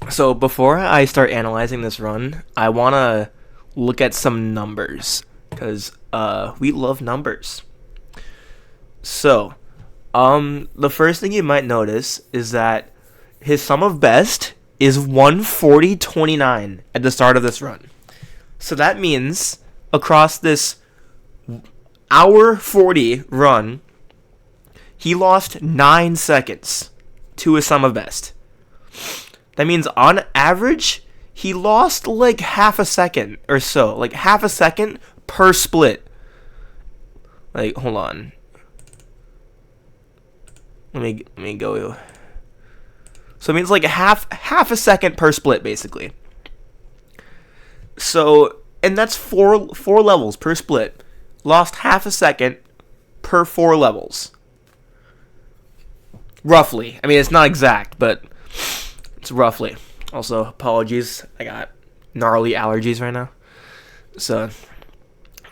So before I start analyzing this run, I want to look at some numbers because we love numbers. So, the first thing you might notice is that his sum of best is 140.29 at the start of this run. So that means across this hour 40 run, he lost 9 seconds to his sum of best. That means on average, he lost like half a second or so. Like half a second per split. Like, hold on. Let me go. So it means like half a second per split, basically. So, and that's four levels per split. Lost half a second per 4 levels. Roughly. I mean, it's not exact, but it's roughly. Also, apologies. I got gnarly allergies right now. So,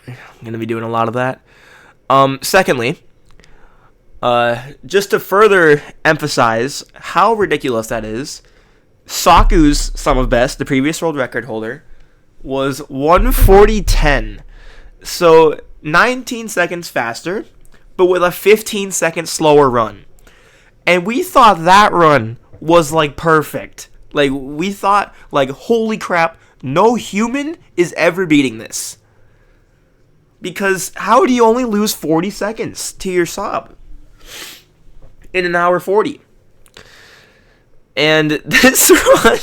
I'm going to be doing a lot of that. Secondly, just to further emphasize how ridiculous that is, Saku's sum of best, the previous world record holder, was 140.10. So, 19 seconds faster, but with a 15-second slower run. And we thought that run was like perfect. Like, we thought, like, holy crap, no human is ever beating this. Because how do you only lose 40 seconds to your sub in an hour 40? And this run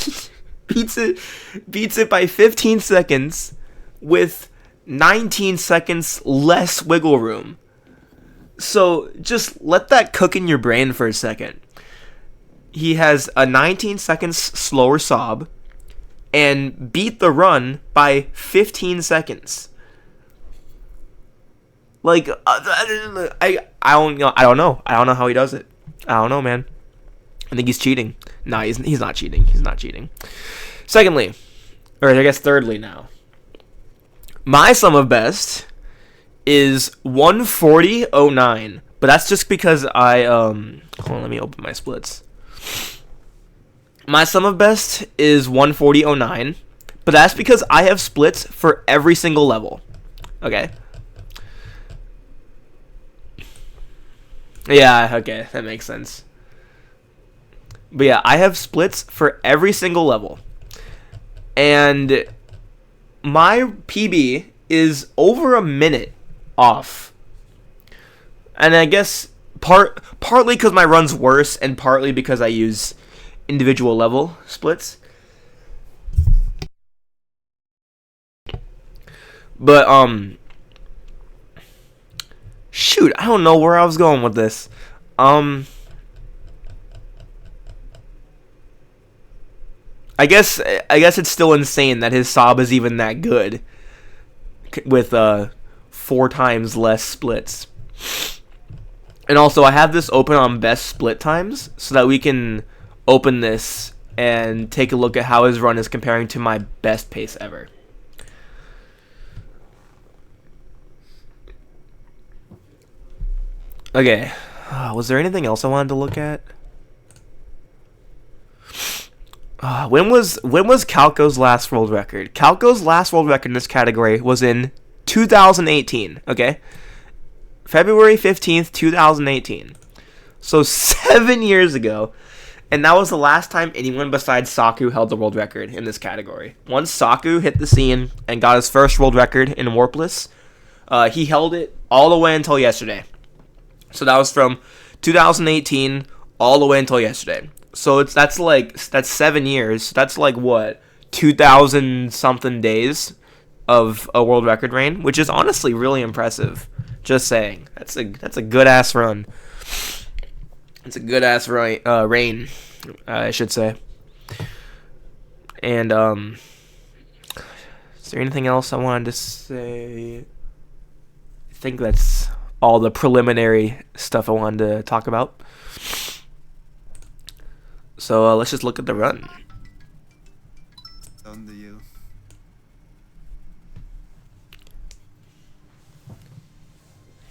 beats it by 15 seconds with 19 seconds less wiggle room. So just let that cook in your brain for a second. He has a 19 seconds slower sob and beat the run by 15 seconds. Like, I don't know. I don't know how he does it. I don't know, man. I think he's cheating. No, he's not cheating. He's not cheating. Secondly, or I guess thirdly now, my sum of best is 140.09, but that's just because I hold on, let me open my splits. My sum of best is 140.09, but that's because I have splits for every single level. Okay. Yeah, okay, that makes sense. But yeah, I have splits for every single level. And my PB is over a minute off. And I guess partly because my run's worse and partly because I use individual level splits. But shoot, I don't know where I was going with this. I guess it's still insane that his sob is even that good with 4 times less splits. And also, I have this open on best split times so that we can open this and take a look at how his run is comparing to my best pace ever. Okay, was there anything else I wanted to look at? When was Calco's last world record? Calco's last world record in this category was in 2018, okay? February 15th, 2018. So 7 years ago. And that was the last time anyone besides Saku held the world record in this category. Once Saku hit the scene and got his first world record in Warpless, he held it all the way until yesterday. So that was from 2018 all the way until yesterday. So that's 7 years. That's like what, 2,000 something days of a world record reign, which is honestly really impressive. Just saying, that's a good ass run. It's a good ass reign, I should say. And is there anything else I wanted to say? I think that's all the preliminary stuff I wanted to talk about. So let's just look at the run. On to you.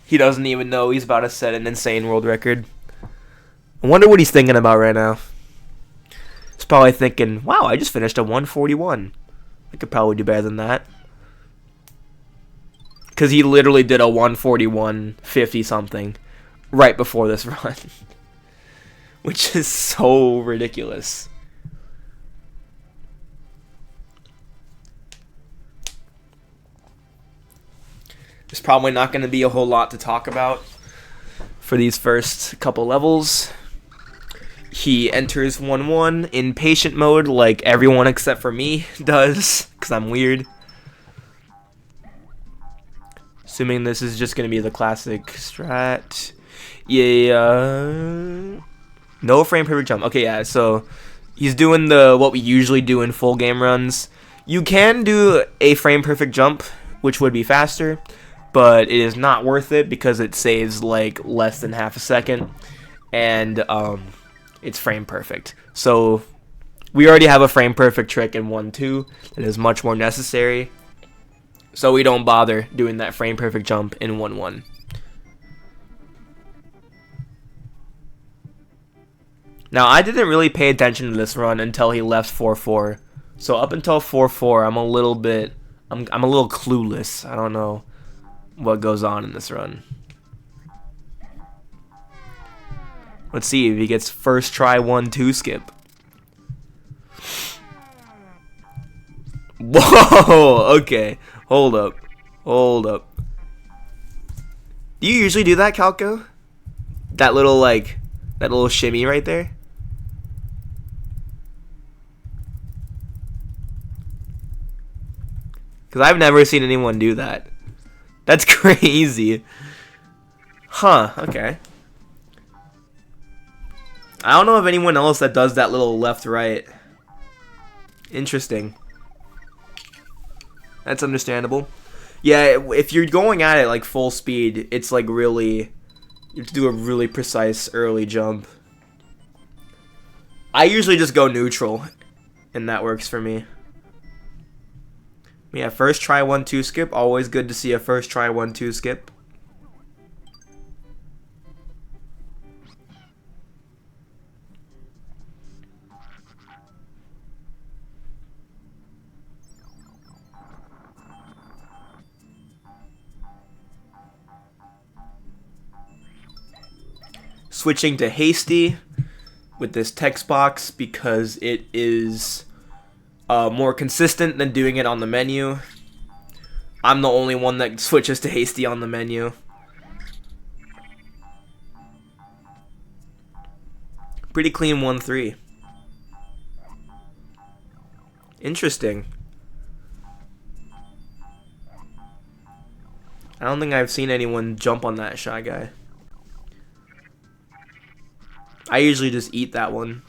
He doesn't even know he's about to set an insane world record. I wonder what he's thinking about right now. probably thinking, wow, I just finished a 141. I could probably do better than that. Because he literally did a 141.50 something right before this run. Which is so ridiculous. There's probably not going to be a whole lot to talk about for these first couple levels. He enters 1-1 in patient mode like everyone except for me does, because I'm weird. Assuming this is just going to be the classic strat. Yeah. No frame perfect jump. Okay, yeah, so he's doing what we usually do in full game runs. You can do a frame perfect jump, which would be faster, but it is not worth it because it saves like less than half a second, and it's frame perfect. So we already have a frame perfect trick in 1-2 that is much more necessary, so we don't bother doing that frame perfect jump in 1-1. Now, I didn't really pay attention to this run until he left 4-4. So up until 4-4, I'm a little clueless. I don't know what goes on in this run. Let's see if he gets first try 1-2 skip. Whoa, okay. Hold up. Do you usually do that, Calco? That little shimmy right there? Because I've never seen anyone do that. That's crazy. Huh, okay. I don't know of anyone else that does that little left-right. Interesting. That's understandable. Yeah, if you're going at it like full speed, it's like really... You have to do a really precise early jump. I usually just go neutral, and that works for me. Yeah, first try 1-2 skip. Always good to see a first try 1-2 skip. Switching to hasty with this text box because it is more consistent than doing it on the menu. I'm the only one that switches to hasty on the menu. Pretty clean 1-3. Interesting. I don't think I've seen anyone jump on that Shy Guy. I usually just eat that one.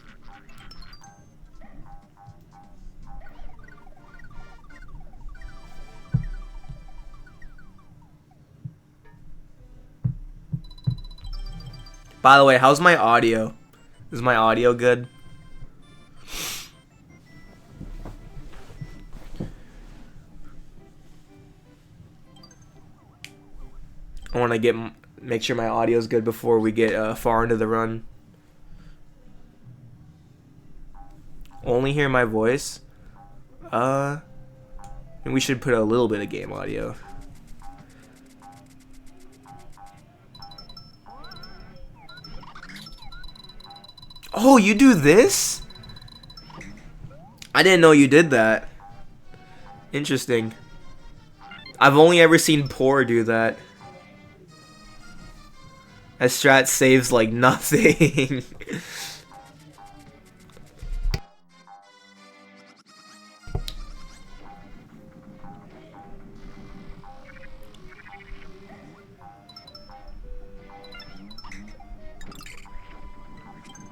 By the way, how's my audio? Is my audio good? I want to make sure my audio is good before we get far into the run. Only hear my voice? And we should put a little bit of game audio. Oh, you do this? I didn't know you did that. Interesting. I've only ever seen Poor do that. That strat saves like nothing.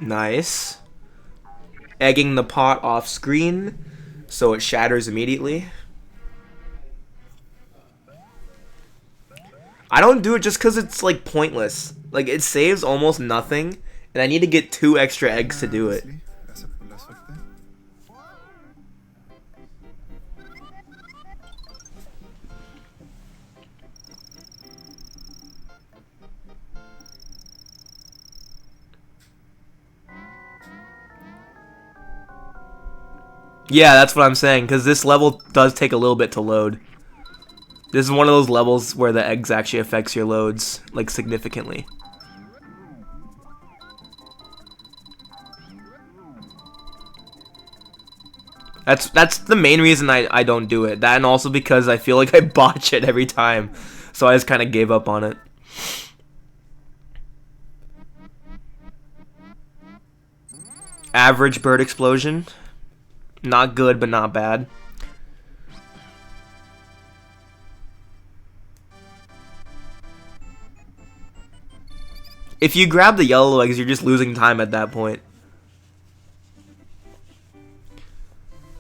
Nice. Egging the pot off screen so it shatters immediately. I don't do it just because it's like pointless. Like it saves almost nothing and I need to get 2 extra eggs to do it. Yeah, that's what I'm saying, because this level does take a little bit to load. This is one of those levels where the eggs actually affects your loads, like, significantly. That's the main reason I don't do it. That, and also because I feel like I botch it every time. So I just kind of gave up on it. Average bird explosion. Not good, but not bad. If you grab the yellow eggs, you're just losing time at that point.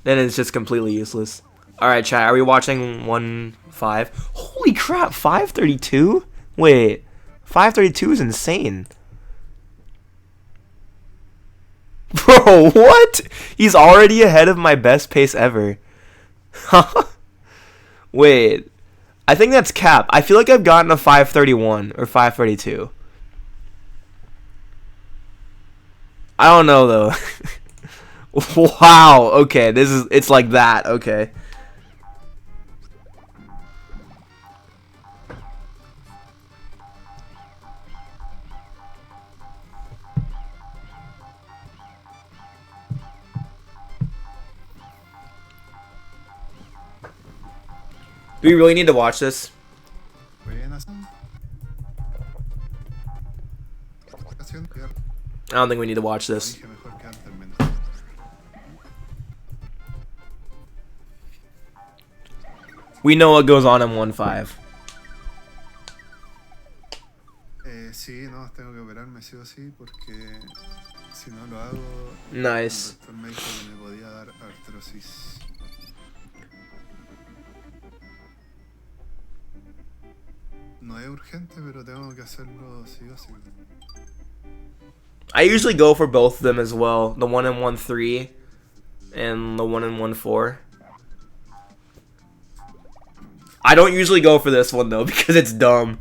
Then it's just completely useless. Alright, chat, are we watching 1-5? Holy crap, 532? Wait, 532 is insane. Bro, what? He's already ahead of my best pace ever. Wait, I think that's cap. I feel like I've gotten a 531 or 532. I don't know though. Wow, okay, it's like that, okay. Do we really need to watch this? I don't think we need to watch this. We know what goes on in 1-5. Sí, no, tengo que operarme sí o sí porque si no lo hago, Nice. el doctor me dijo que me podía dar artrosis. No es urgente, pero tengo que hacerlo sí o sí. I usually go for both of them as well. The 1 and 1-3 and the 1 and 1-4. I don't usually go for this one though because it's dumb.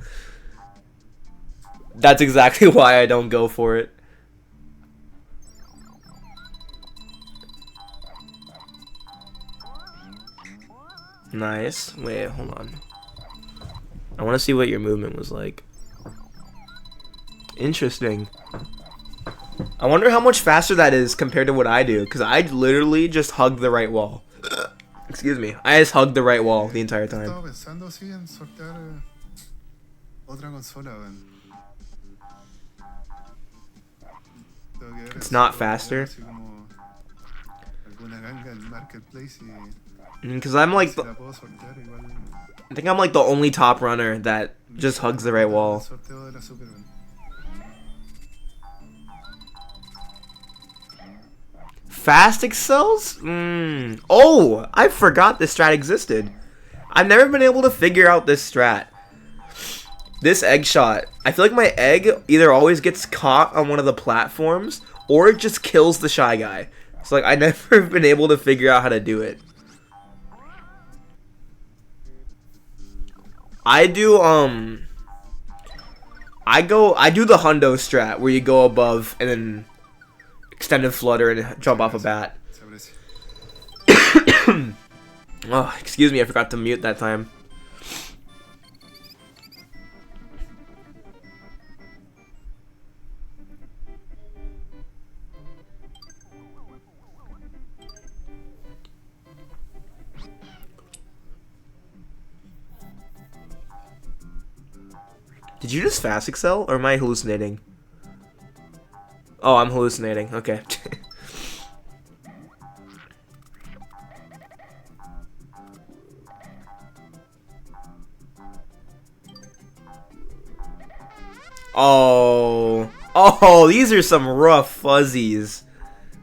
That's exactly why I don't go for it. Nice. Wait, hold on. I want to see what your movement was like. Interesting. I wonder how much faster that is compared to what I do, because I literally just hug the right wall. Excuse me. I just hugged the right wall the entire time. Estaba pensando sí en sortear otra consola, weón. It's not faster. Because I'm like I think I'm like the only top runner that just hugs the right wall. Fast excels? Oh, I forgot this strat existed. I've never been able to figure out this strat. This egg shot. I feel like my egg either always gets caught on one of the platforms or it just kills the shy guy. So like I never been able to figure out how to do it. I do I do the hundo strat where you go above and then extended flutter and jump off a bat. Oh, excuse me, I forgot to mute that time. Did you just fast excel, or am I hallucinating? Oh, I'm hallucinating. Okay. Oh, these are some rough fuzzies.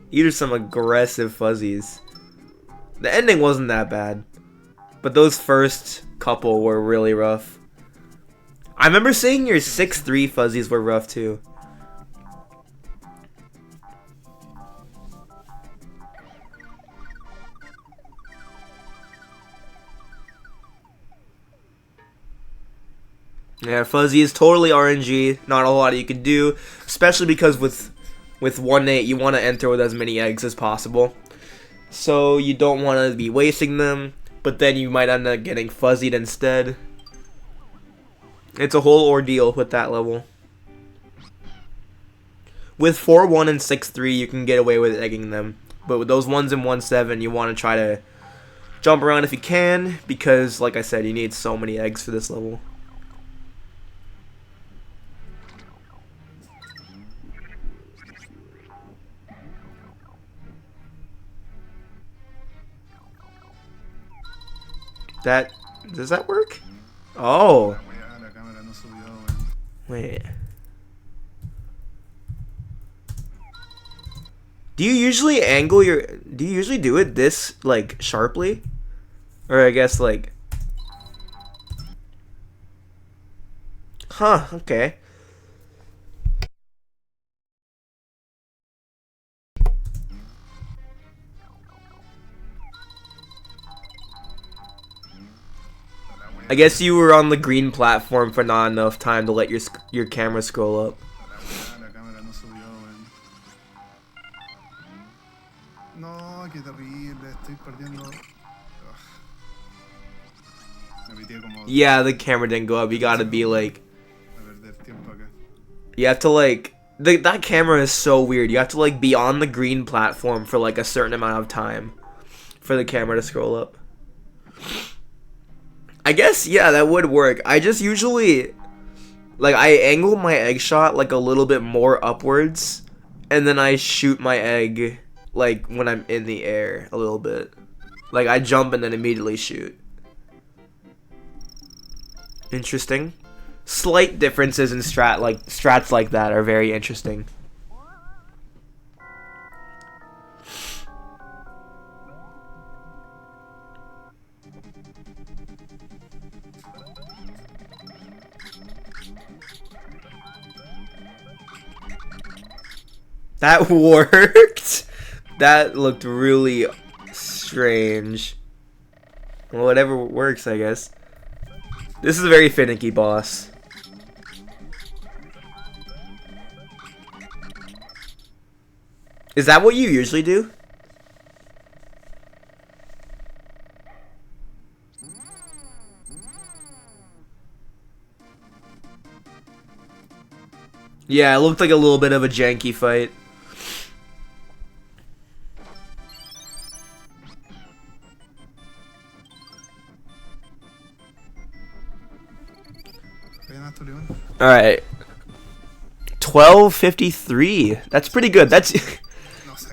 These are some aggressive fuzzies. The ending wasn't that bad, but those first couple were really rough. I remember saying your 6-3 fuzzies were rough too. Yeah, fuzzy is totally RNG. Not a lot you can do, especially because with 1-8 you want to enter with as many eggs as possible. So you don't want to be wasting them, but then you might end up getting fuzzied instead. It's a whole ordeal with that level. With 4-1 and 6-3, you can get away with egging them. But with those ones in 1-7, you want to try to jump around if you can, because, like I said, you need so many eggs for this level. Does that work? Oh. La cámara no subió, weón. Wait. Do you usually do it this, like, sharply? Or I guess, like... Huh, okay. I guess you were on the green platform for not enough time to let your camera scroll up. La cámara no subió, weón. No, qué terrible, estoy perdiendo. Ugh. Me pitié como. Yeah, the camera didn't go up. You gotta be like... A perder tiempo acá. You have to like... That camera is so weird. You have to like be on the green platform for like a certain amount of time for the camera to scroll up. I guess, yeah, that would work. I just usually, like, I angle my egg shot, like, a little bit more upwards, and then I shoot my egg, like, when I'm in the air a little bit. Like, I jump and then immediately shoot. Interesting. Slight differences in strats like that are very interesting. That worked? That looked really strange. Well, whatever works, I guess. This is a very finicky boss. Is that what you usually do? Yeah, it looked like a little bit of a janky fight. Alright. 12:53. That's pretty good. That's...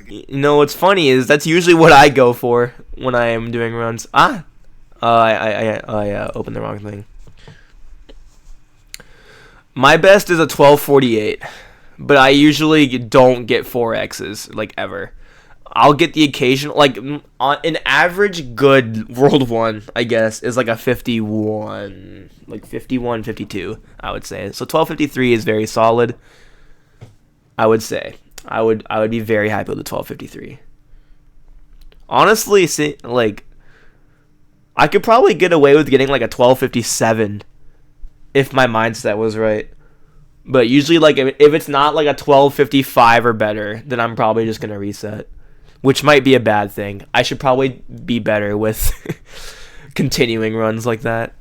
You know, what's funny is that's usually what I go for when I am doing runs. I opened the wrong thing. My best is a 12:48, but I usually don't get 4X's, like, ever. I'll get the occasional, like, an average good World 1, I guess, is like a 51, like 51, 52, I would say. So 12:53 is very solid, I would say. I would be very happy with the 12:53. Honestly, like, I could probably get away with getting like a 12:57 if my mindset was right. But usually, like, if it's not like a 12:55 or better, then I'm probably just gonna reset, which might be a bad thing. I should probably be better with continuing runs like that.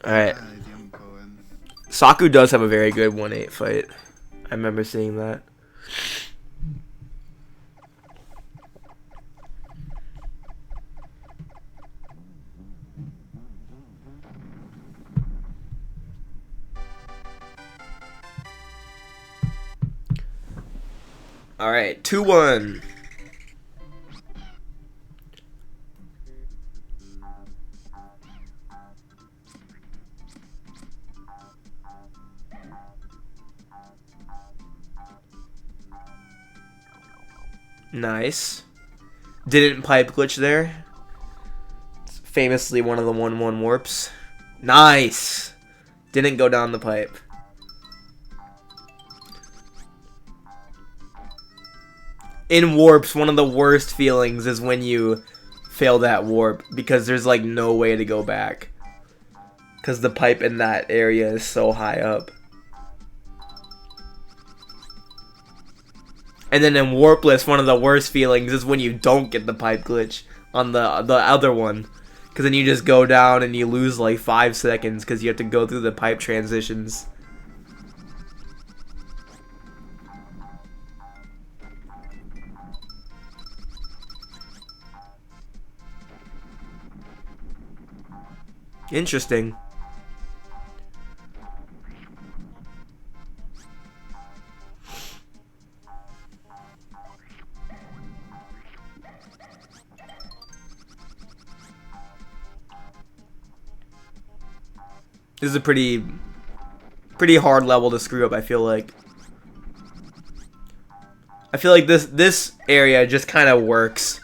Alright. Saku does have a very good 1-8 fight. I remember seeing that. Alright, 2-1. Nice. Didn't pipe glitch there. It's famously one of the 1-1 warps. Nice. Didn't go down the pipe. In warps, one of the worst feelings is when you fail that warp, because there's like no way to go back, because the pipe in that area is so high up. And then in Warpless, one of the worst feelings is when you don't get the pipe glitch on the other one. Because then you just go down and you lose like 5 seconds because you have to go through the pipe transitions. Interesting. This is a pretty hard level to screw up, I feel like. I feel like this area just kind of works.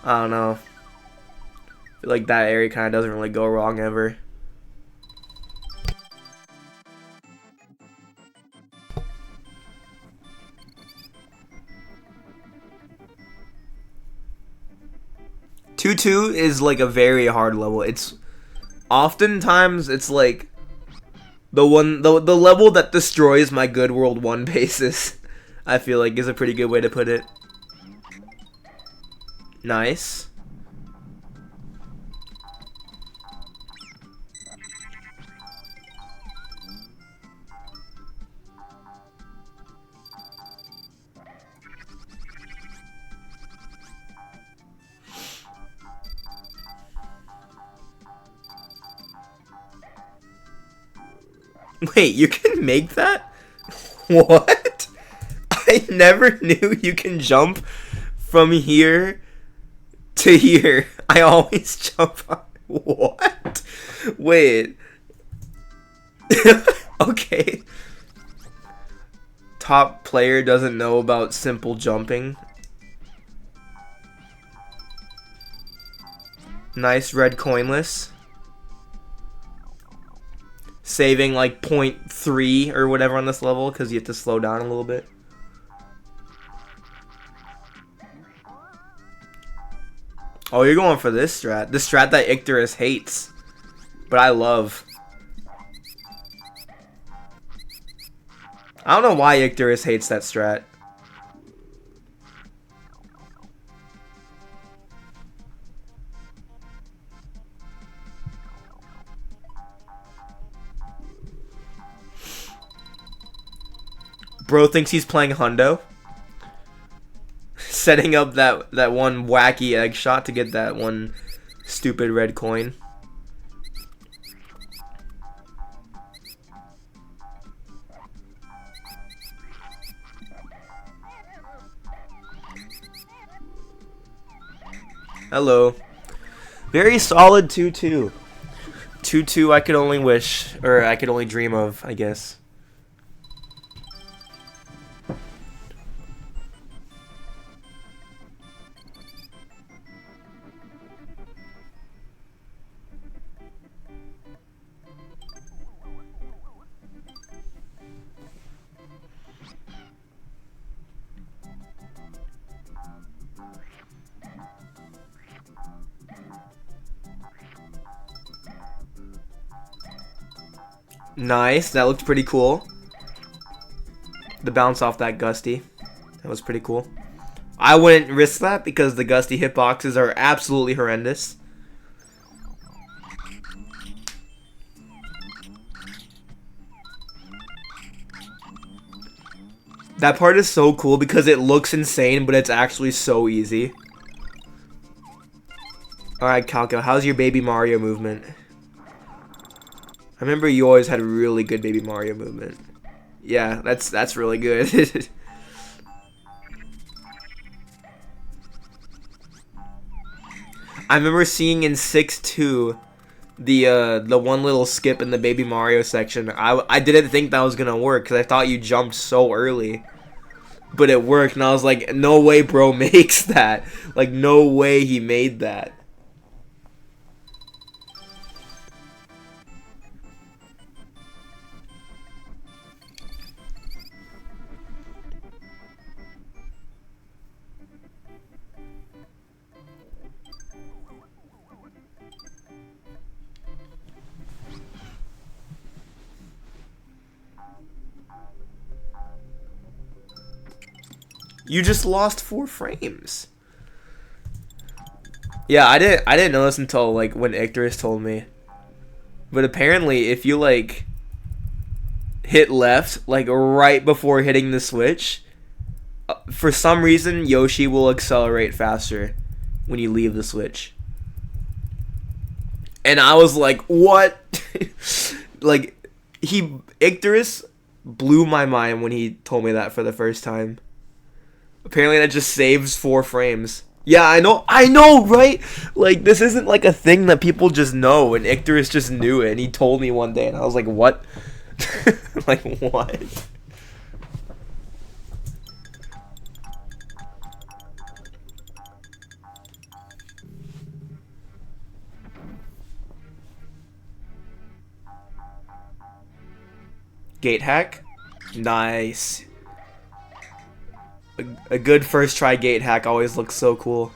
I don't know. I feel like that area kind of doesn't really go wrong ever. Two is like a very hard level. It's oftentimes it's like the level that destroys my Good World 1 bases. I feel like is a pretty good way to put it. Nice. Wait, you can make that? What? I never knew you can jump from here to here. I always jump on... What? Wait. Okay. Top player doesn't know about simple jumping. Nice red coinless. Saving like 0.3 or whatever on this level because you have to slow down a little bit. Oh, you're going for this strat. The strat that Icterus hates. But I love. I don't know why Icterus hates that strat. Bro thinks he's playing Hundo. Setting up that one wacky egg shot to get that one stupid red coin. Hello. Very solid 2-2. 2-2 I could only wish, or I could only dream of, I guess. Nice, that looked pretty cool. The bounce off that Gusty. That was pretty cool. I wouldn't risk that because the Gusty hitboxes are absolutely horrendous. That part is so cool because it looks insane, but it's actually so easy. Alright, Calco, how's your Baby Mario movement? I remember you always had really good Baby Mario movement. Yeah, that's really good. I remember seeing in 6-2 the one little skip in the Baby Mario section. I didn't think that was gonna work because I thought you jumped so early, but it worked, and I was like, no way, bro makes that. Like, no way he made that. You just lost 4 frames. Yeah, I didn't know this until like when Icterus told me. But apparently if you like hit left like right before hitting the switch, for some reason Yoshi will accelerate faster when you leave the switch. And I was like, what? Like, Icterus blew my mind when he told me that for the first time. Apparently that just saves 4 frames. Yeah, I know, right? Like, this isn't like a thing that people just know, and Icterus just knew it, and he told me one day, and I was like, what? Like, what? Gate hack? Nice. A good first try gate hack always looks so cool.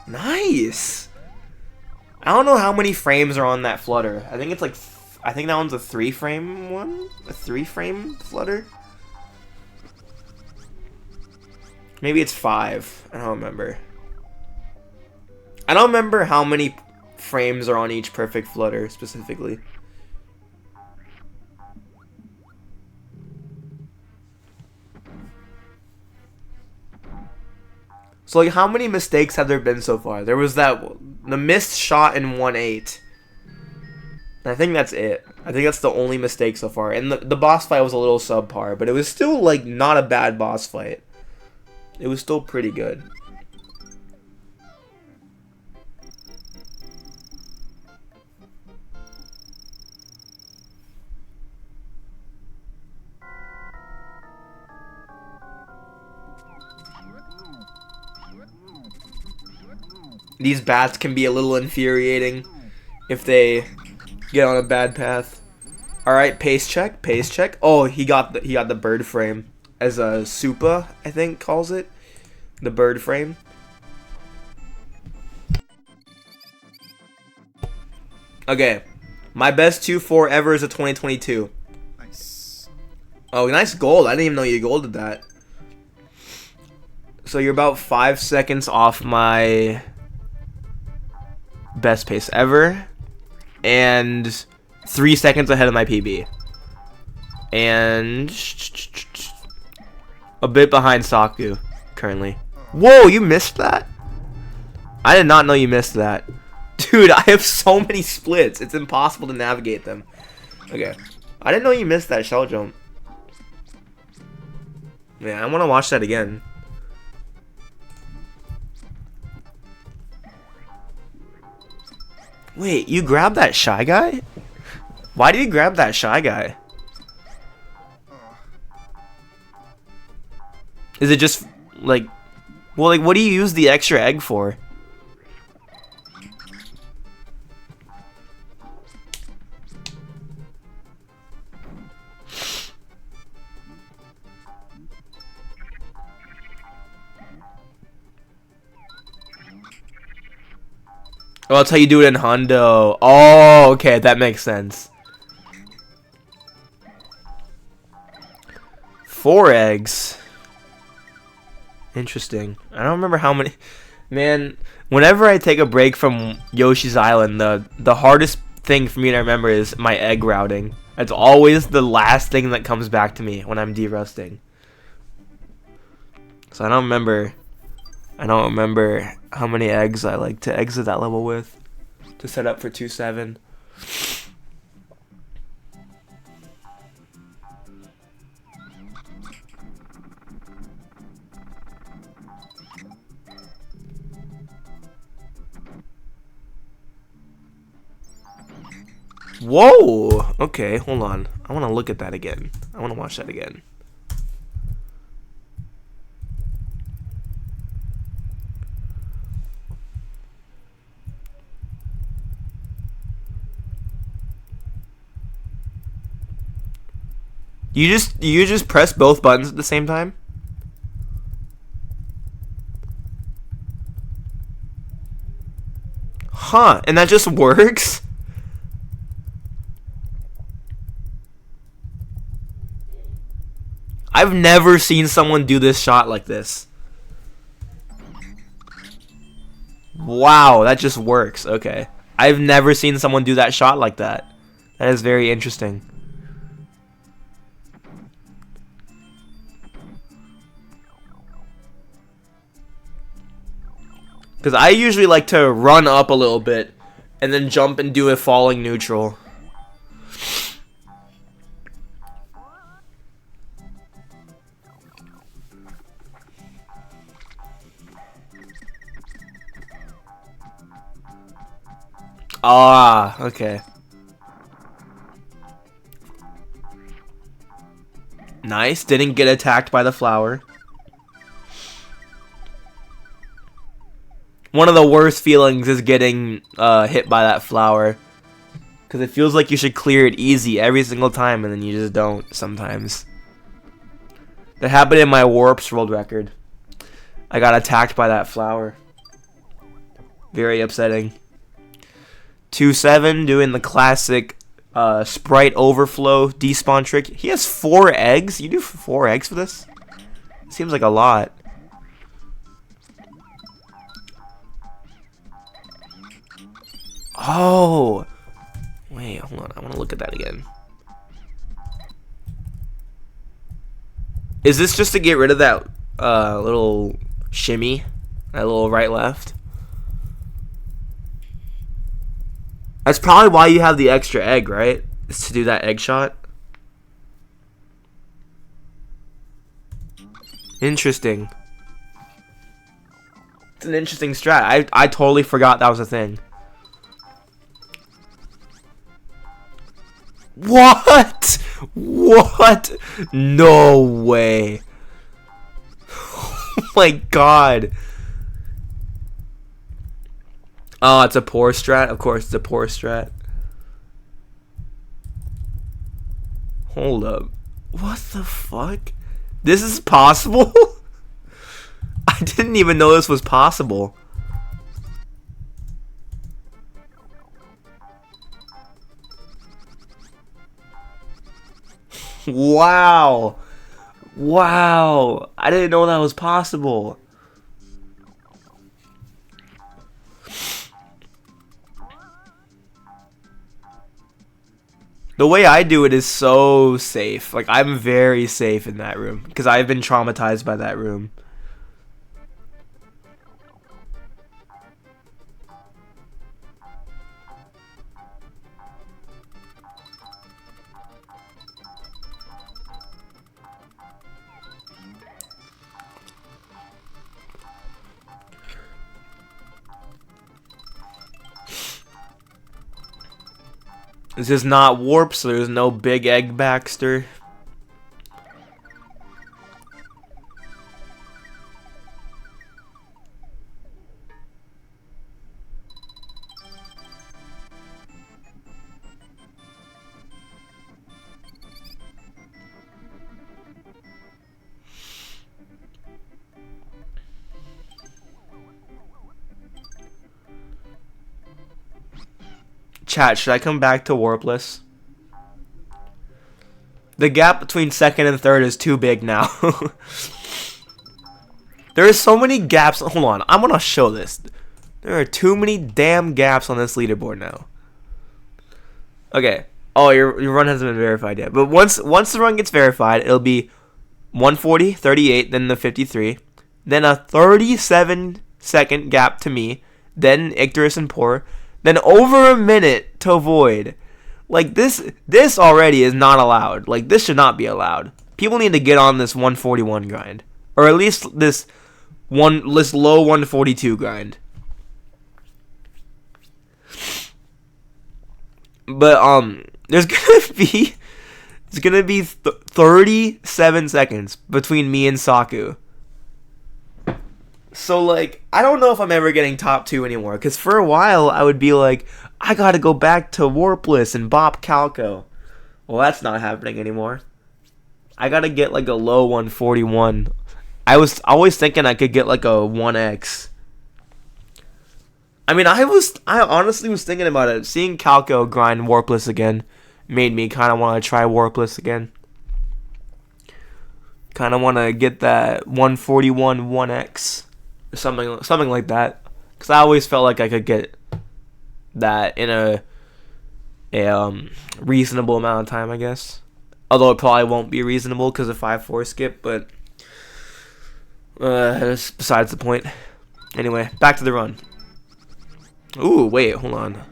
Nice! I don't know how many frames are on that flutter. I think it's like... I think that one's a 3-frame one? A 3-frame flutter? Maybe it's 5. I don't remember. I don't remember how many frames are on each perfect flutter specifically. So, like, how many mistakes have there been so far? There was the missed shot in 1-8. I think that's it. I think that's the only mistake so far. And the boss fight was a little subpar, but it was still, like, not a bad boss fight. It was still pretty good. These bats can be a little infuriating if they get on a bad path. All right, pace check, pace check. Oh, he got the bird frame, as a Supa I think calls it, the bird frame. Okay, my best 2-4 ever is a 2022. Nice. Oh, nice gold. I didn't even know you golded that. So you're about 5 seconds off my best pace ever, and 3 seconds ahead of my PB, and a bit behind Saku currently. Whoa, you missed that? I did not know you missed that. Dude, I have so many splits, it's impossible to navigate them. Okay, I didn't know you missed that shell jump. Yeah, I want to watch that again. Wait, you grabbed that Shy Guy? Why did you grab that Shy Guy? Is it just, like... Well, like, what do you use the extra egg for? Oh, that's how you do it in Hundo. Oh, okay, that makes sense. 4 eggs. Interesting. I don't remember how many. Man, whenever I take a break from Yoshi's Island, the hardest thing for me to remember is my egg routing. It's always the last thing that comes back to me when I'm derusting. So I don't remember how many eggs I like to exit that level with to set up for 2-7. Whoa! Okay, hold on. I want to look at that again. I want to watch that again. You just press both buttons at the same time? Huh, and that just works? I've never seen someone do this shot like this. Wow, that just works. Okay. I've never seen someone do that shot like that. That is very interesting. Because I usually like to run up a little bit and then jump and do a falling neutral. Ah, okay. Nice. Didn't get attacked by the flower. One of the worst feelings is getting hit by that flower. Because it feels like you should clear it easy every single time, and then you just don't sometimes. That happened in my Warps world record. I got attacked by that flower. Very upsetting. 2-7 doing the classic sprite overflow despawn trick. He has 4 eggs? You do 4 eggs for this? Seems like a lot. Oh! Wait, hold on. I want to look at that again. Is this just to get rid of that little shimmy? That little right-left? That's probably why you have the extra egg, right? Is to do that egg shot. Interesting. It's an interesting strat. I totally forgot that was a thing. What? What? No way. Oh my god. Oh, it's a poor strat? Of course it's a poor strat. Hold up. What the fuck? This is possible? I didn't even know this was possible. Wow. Wow. I didn't know that was possible. The way I do it is so safe. Like, I'm very safe in that room. Because I've been traumatized by that room. This is not warp, so there's no big egg Baxter. Chat, should I come back to Warpless? The gap between second and third is too big now. There are so many gaps. Hold on, I'm gonna show this. There are too many damn gaps on this leaderboard now. Okay. Oh, your run hasn't been verified yet. But once the run gets verified, it'll be 140, 38, then the 53, then a 37-second gap to me, then Icterus and Poor. Then over a minute to Void. Like, this already is not allowed. Like, this should not be allowed. People need to get on this 141 grind. Or at least this low 142 grind. But, there's gonna be 37 seconds between me and Saku. So, like, I don't know if I'm ever getting top 2 anymore. Because for a while, I would be like, I gotta go back to Warpless and bop Calco. Well, that's not happening anymore. I gotta get, like, a low 141. I was always thinking I could get, like, a 1x. I mean, I honestly was thinking about it. Seeing Calco grind Warpless again made me kind of want to try Warpless again. Kind of want to get that 141 1x or something like that, because I always felt like I could get that in a reasonable amount of time, I guess. Although it probably won't be reasonable because of 5-4 skip, but that's besides the point. Anyway, back to the run. Ooh, wait, hold on.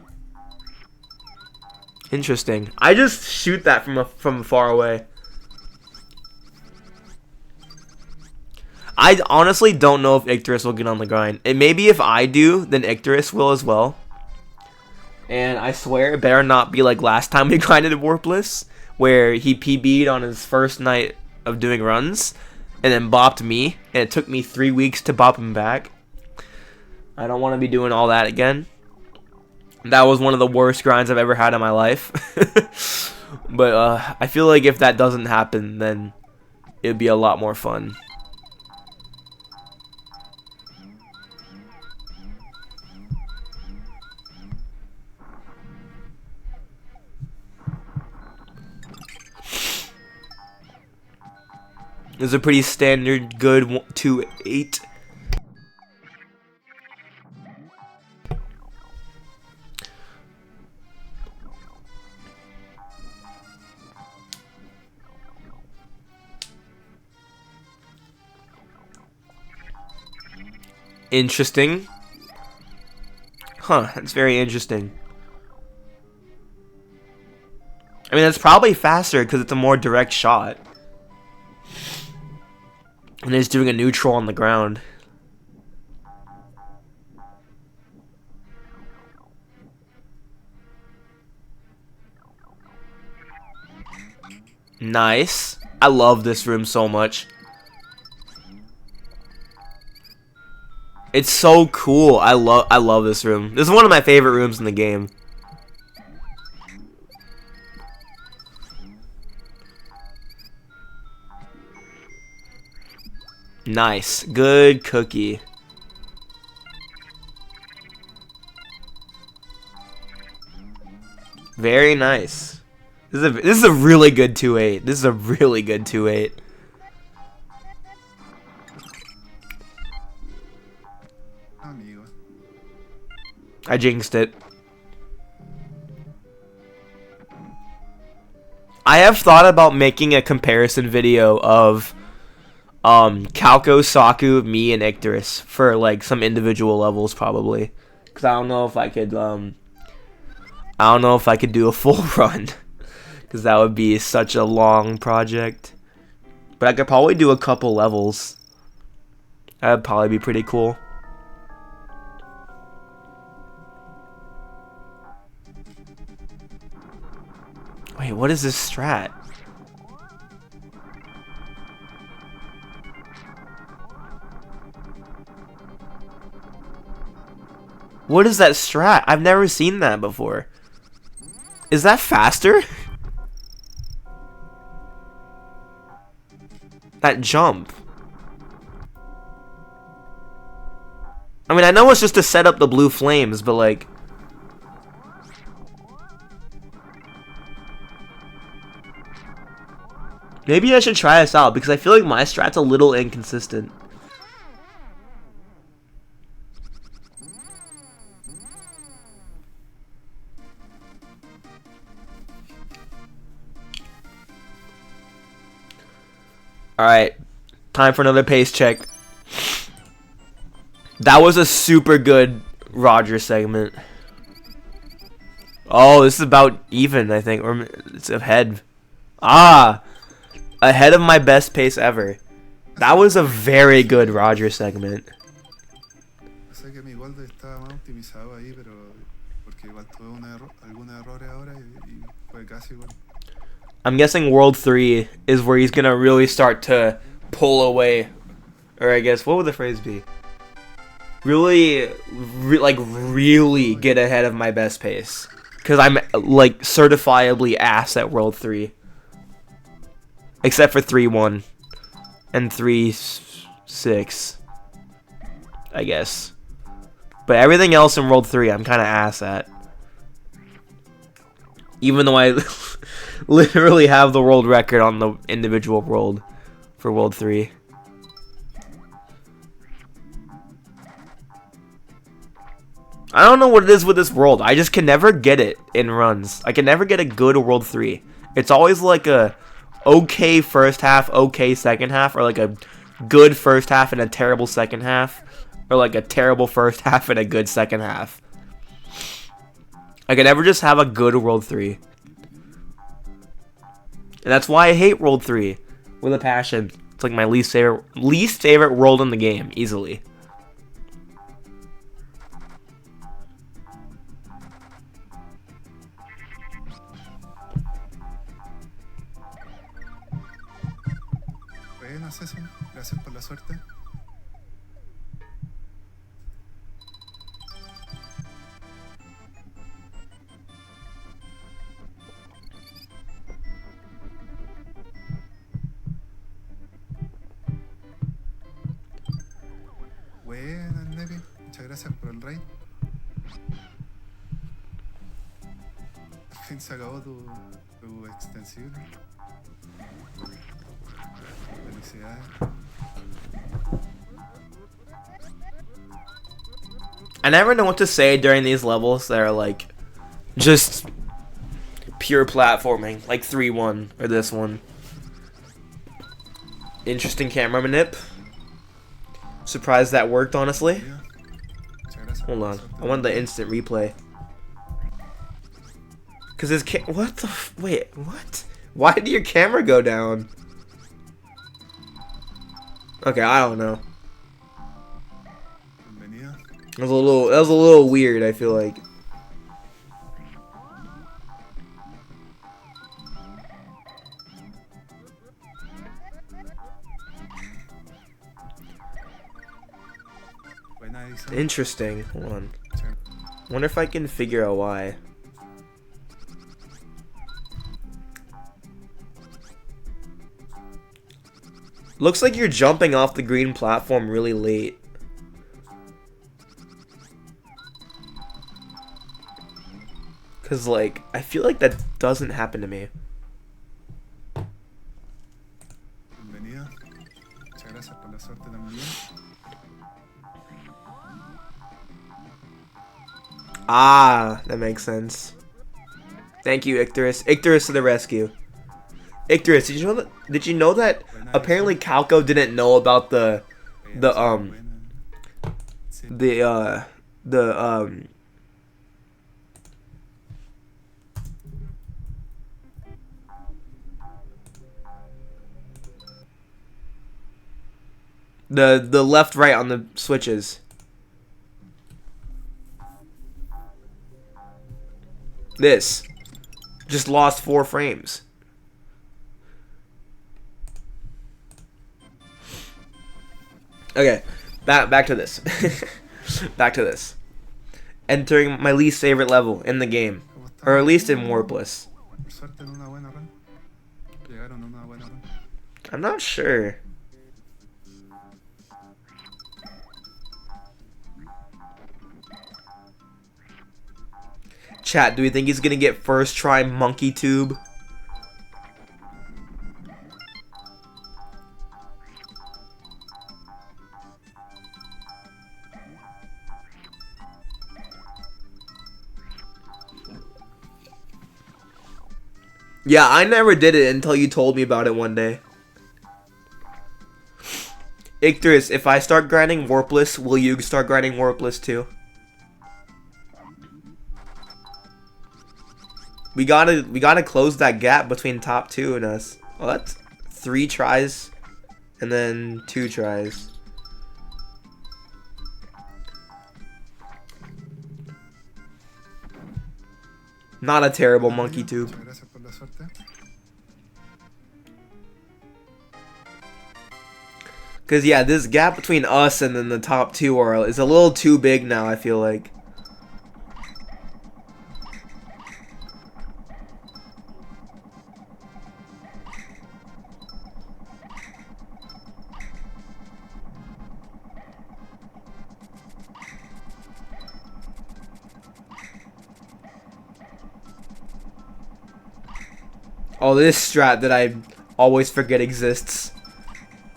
Interesting. I just shoot that from far away. I honestly don't know if Icterus will get on the grind. And maybe if I do, then Icterus will as well. And I swear it better not be like last time we grinded Warpless, where he PB'd on his first night of doing runs, and then bopped me, and it took me 3 weeks to bop him back. I don't want to be doing all that again. That was one of the worst grinds I've ever had in my life. But I feel like if that doesn't happen, then it'd be a lot more fun. It was a pretty standard good 2-8. Interesting. Huh, that's very interesting. I mean, that's probably faster because it's a more direct shot. And he's doing a neutral on the ground. Nice. I love this room so much. It's so cool. I love this room. This is one of my favorite rooms in the game. Nice. Good cookie. Very nice. This is a really good 2-8. This is a really good 2-8. I jinxed it. I have thought about making a comparison video of Calco, Saku, me, and Icterus for like some individual levels probably, because I don't know if I could do a full run, because that would be such a long project. But I could probably do a couple levels. That would probably be pretty cool. Wait, what is this strat? What is that strat? I've never seen that before. Is that faster? That jump. I mean, I know it's just to set up the blue flames, but like... Maybe I should try this out, because I feel like my strat's a little inconsistent. Alright, time for another pace check. That was a super good Roger segment. Oh, this is about even, I think, or it's ahead. Ah! Ahead of my best pace ever. That was a very good Roger segment. Sé que mi Golden estaba más optimizado ahí, pero porque igual tuve algunos errores ahora y fue casi igual. I'm guessing World 3 is where he's gonna really start to pull away, or I guess what would the phrase be? Really get ahead of my best pace, because I'm like certifiably ass at World 3. Except for 3-1 and 3-6, I guess. But everything else in World 3, I'm kind of ass at. Even though I literally have the world record on the individual world for World 3. I don't know what it is with this world. I just can never get it in runs. I can never get a good World 3. It's always like a okay first half, okay second half, or like a good first half and a terrible second half, or like a terrible first half and a good second half. I can never just have a good World 3. And that's why I hate World 3 with a passion. It's like my least favorite world in the game, easily. Buenas, eso. Gracias por la suerte. Buenas, Nevi. Muchas gracias por el raid. Al fin se acabó tu extensible. Felicidades. I never know what to say during these levels that are like just pure platforming, like 3-1 or this one. Interesting camera manip. Surprised that worked, honestly. Hold on, I want the instant replay. Cause his what the wait, what? Why did your camera go down? Okay, I don't know. That was a little weird, I feel like. Interesting. Hold on. Wonder if I can figure out why. Looks like you're jumping off the green platform really late. Cause like, I feel like that doesn't happen to me. Ah, that makes sense. Thank you, Icterus. Icterus to the rescue. Icterus, did you know that apparently Calco didn't know about the left right on the switches. This just lost 4 frames. Okay, back to this. Back to this. Entering my least favorite level in the game, or at least in Warpless. I'm not sure. Chat, do we think he's gonna get first try monkey tube? Yeah, I never did it until you told me about it one day. Icterus, if I start grinding Warpless, will you start grinding Warpless too? We gotta close that gap between top 2 and us. Well, that's 3 tries and then 2 tries. Not a terrible monkey tube. Cause yeah, this gap between us and then the top 2 is a little too big now, I feel like. Oh, this strat that I always forget exists.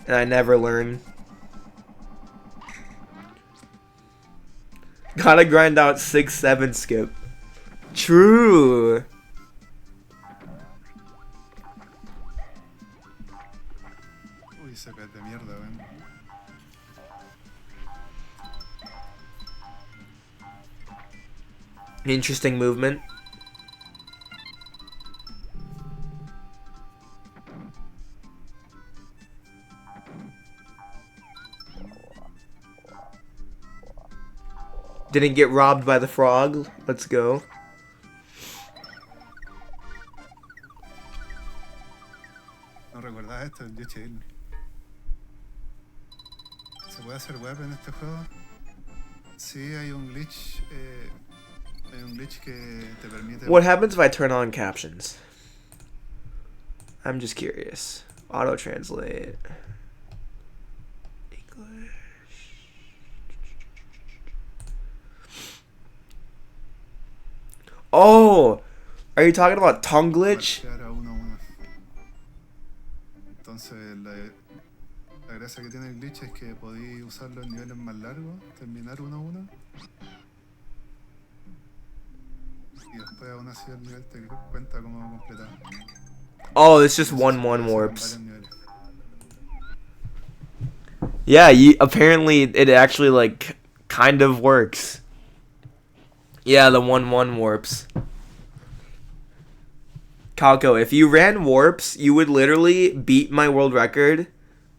and I never learn. Gotta grind out 6-7 skip. True. Uy, se de mierda, weón. Interesting movement. Didn't get robbed by the frog. Let's go. No recordaba esto, el Yoshi. ¿Se puede hacer web en este juego? Sí, hay un glitch. Hay un glitch que te permite. What happens if I turn on captions? I'm just curious. Auto translate. English. Oh, are you talking about tongue glitch? Entonces la gracia que tiene el glitch es que podéis usarlo en niveles más largos, terminar 1-1 y después aún así el nivel te cuenta como completado. Oh, it's just 1-1 warps. Yeah, apparently it actually like kind of works. Yeah, the 1-1 warps. Calco, if you ran warps, you would literally beat my world record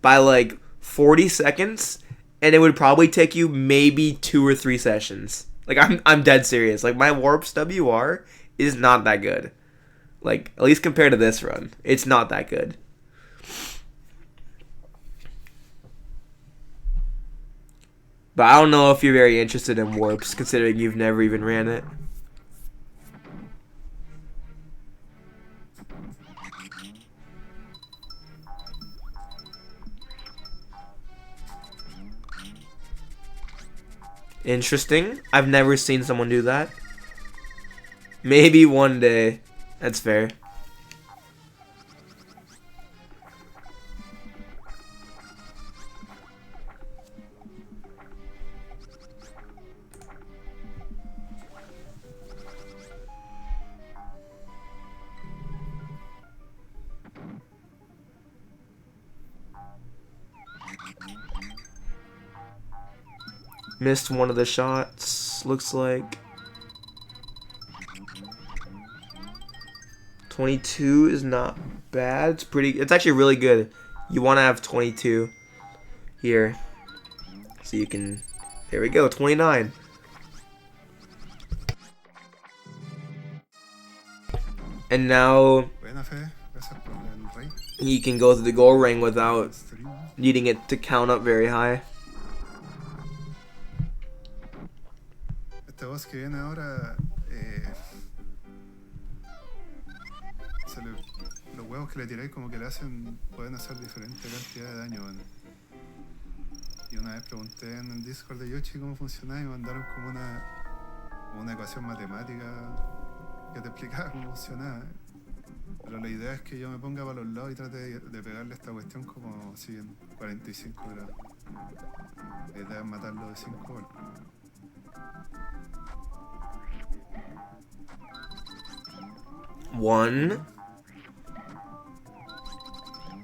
by like 40 seconds, and it would probably take you maybe 2 or 3 sessions. Like I'm dead serious. Like my warps WR is not that good. Like at least compared to this run, it's not that good. But I don't know if you're very interested in warps, considering you've never even ran it. Interesting. I've never seen someone do that. Maybe one day. That's fair. Missed one of the shots, looks like. 22 is not bad. It's actually really good. You want to have 22 here. So you can, there we go, 29. And now you can go through the goal ring without needing it to count up very high. Este boss que viene ahora, los huevos que le tiráis como que le hacen, pueden hacer diferente cantidad de daño, ¿no? Y una vez pregunté en el Discord de Yoshi cómo funcionaba y me mandaron como una ecuación matemática que te explicaba cómo funcionaba. Pero la idea es que yo me ponga para los lados y trate de pegarle esta cuestión como así en 45 grados. La idea es matarlo de 5 golpes. One,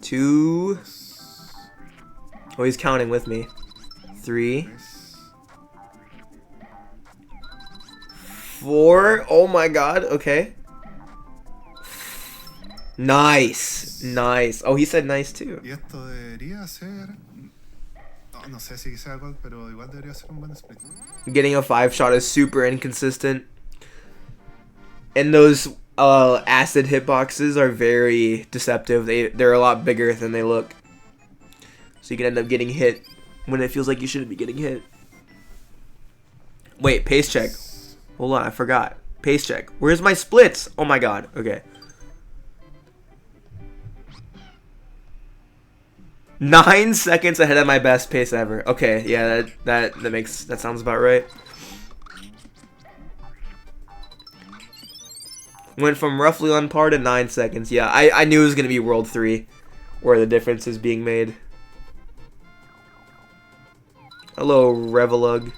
two. Oh, he's counting with me. 3, 4. Oh my god. Okay. Nice. Nice. Oh, he said nice too. Y esto debería ser. No sé si sea gol, pero igual debería ser un buen split. Getting a 5-shot is super inconsistent. And those acid hitboxes are very deceptive. They're a lot bigger than they look. So you can end up getting hit when it feels like you shouldn't be getting hit. Wait, pace check. Hold on, I forgot. Pace check. Where's my splits? Oh my god. Okay. 9 seconds ahead of my best pace ever. Okay, yeah, that sounds about right. Went from roughly on par to 9 seconds. Yeah, I knew it was gonna be World 3, where the difference is being made. Hello, Revelug.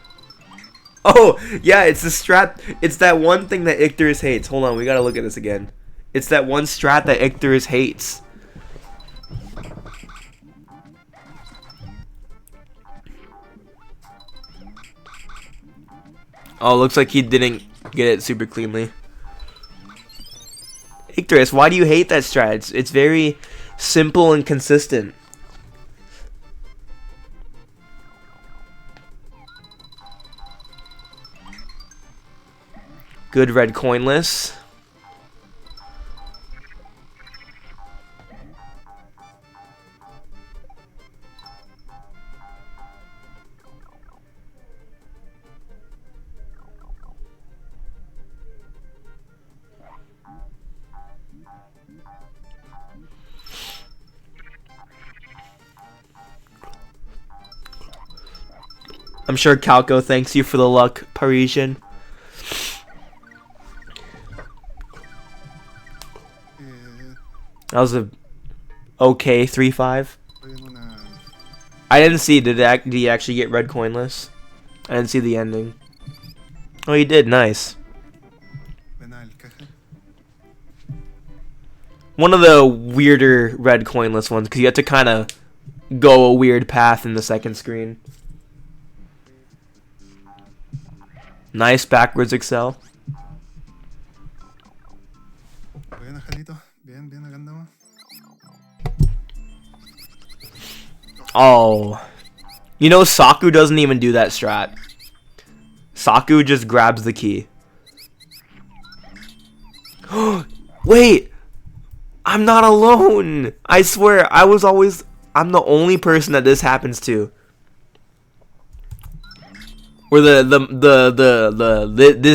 Oh, yeah, it's the strat. It's that one thing that Icterus hates. Hold on, we gotta look at this again. It's that one strat that Icterus hates. Oh, looks like he didn't get it super cleanly. Icterus, why do you hate that strat? It's very simple and consistent. Good red coinless. I'm sure Calco thanks you for the luck, Parisian. That was a okay 3-5. I didn't see. Did he actually get red coinless? I didn't see the ending. Oh, he did. Nice. One of the weirder red coinless ones because you have to kind of go a weird path in the second screen. Nice backwards excel. Oh. You know, Saku doesn't even do that strat. Saku just grabs the key. Wait! I'm not alone! I swear, I'm the only person that this happens to. Or this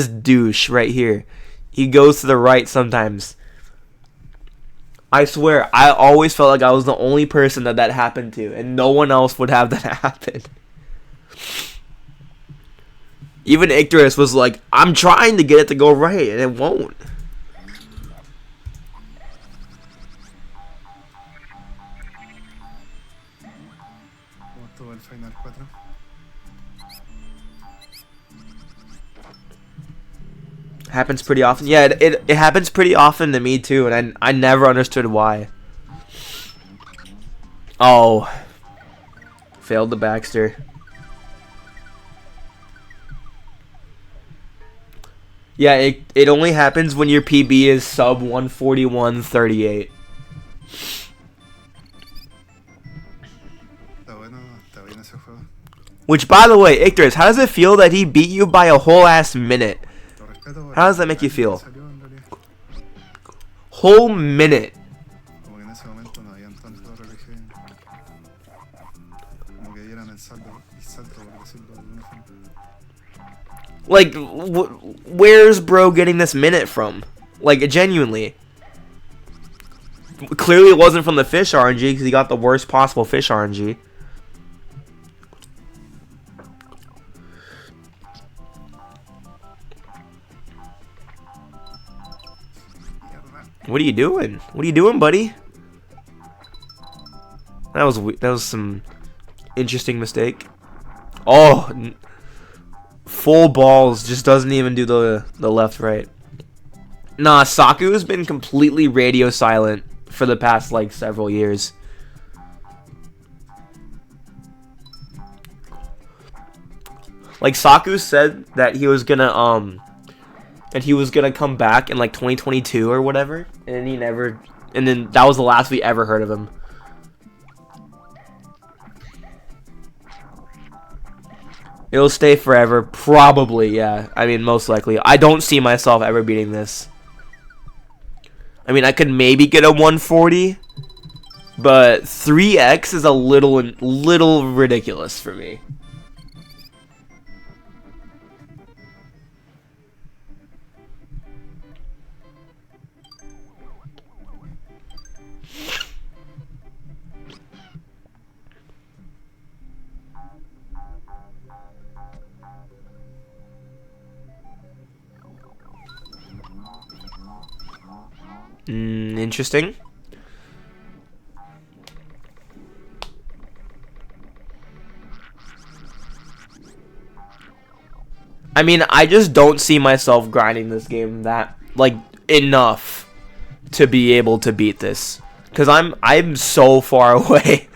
douche right here. He goes to the right sometimes. I swear, I always felt like I was the only person that happened to, and no one else would have that happen. Even Icterus was like, I'm trying to get it to go right, and it won't. Happens pretty often. Yeah, it happens pretty often to me too, and I never understood why. Oh. Failed the Baxter. Yeah, it only happens when your PB is sub 141.38. Which, by the way, Icterus, how does it feel that he beat you by a whole ass minute? How does that make you feel? Whole minute. Like, where's bro getting this minute from? Like, genuinely. Clearly it wasn't from the fish RNG because he got the worst possible fish RNG. What are you doing? What are you doing, buddy? That was some interesting mistake. Oh, full balls just doesn't even do the left right. Nah, Saku has been completely radio silent for the past like several years. Like Saku said that he was gonna come back in like 2022 or whatever, and then then that was the last we ever heard of him. It'll stay forever, probably, yeah. I mean, most likely. I don't see myself ever beating this. I mean, I could maybe get a 140, but 3x is a little ridiculous for me. Interesting. I mean, I just don't see myself grinding this game that like enough to be able to beat this, cuz I'm so far away.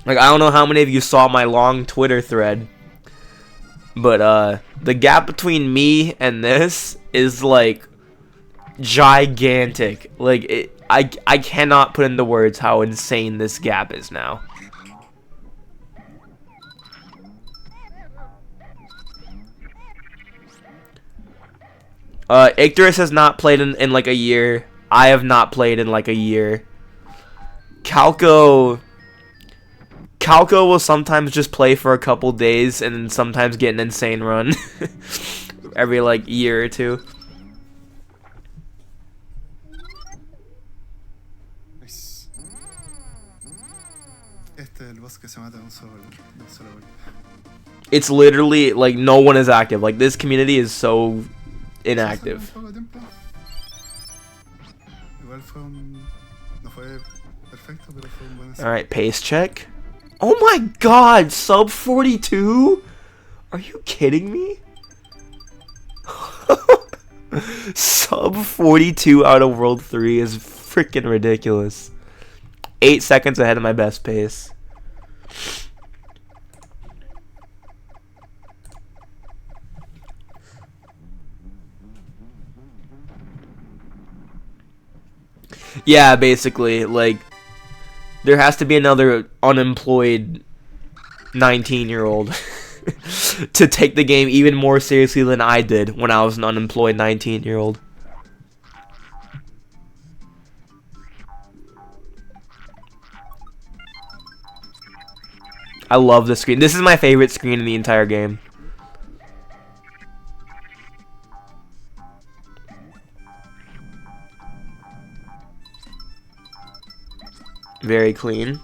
Like, I don't know how many of you saw my long Twitter thread, but the gap between me and this is like gigantic. Like, I cannot put into words how insane this gap is now. Icterus has not played in like a year. I have not played in like a year. Calco will sometimes just play for a couple days and then sometimes get an insane run every like year or two. It's literally like no one is active. Like, this community is so inactive. Alright, pace check. Oh my god, sub 42? Are you kidding me? Sub 42 out of World 3 is freaking ridiculous. 8 seconds ahead of my best pace. Yeah, basically, like, there has to be another unemployed 19-year-old to take the game even more seriously than I did when I was an unemployed 19-year-old. I love this screen. This is my favorite screen in the entire game. Very clean.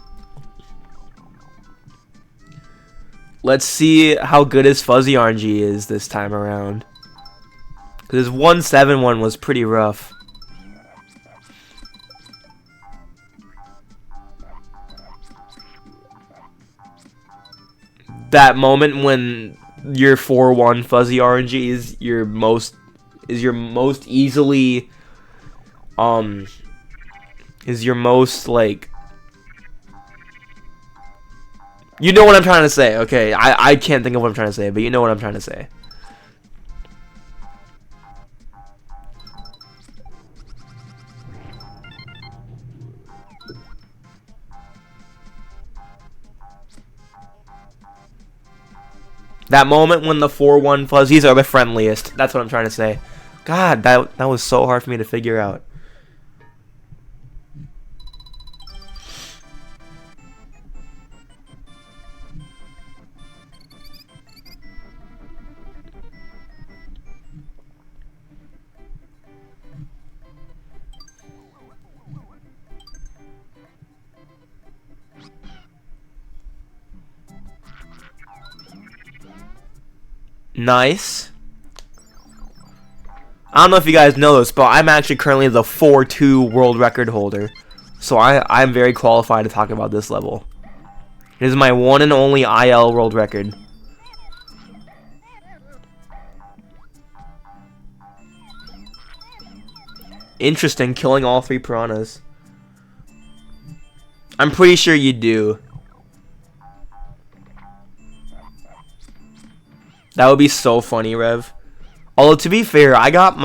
Let's see how good his fuzzy RNG is this time around. Because his 171 was pretty rough. That moment when your 4-1 fuzzy RNG is your most easily like, you know what I'm trying to say. Okay, I can't think of what I'm trying to say, but you know what I'm trying to say. That moment when the 4-1 fuzzies are the friendliest. That's what I'm trying to say. God, that was so hard for me to figure out. Nice. I don't know if you guys know this, but I'm actually currently the 4-2 world record holder. So I'm very qualified to talk about this level. It is my one and only IL world record. Interesting, killing all 3 piranhas. I'm pretty sure you do. That would be so funny, Rev. Although, to be fair, I got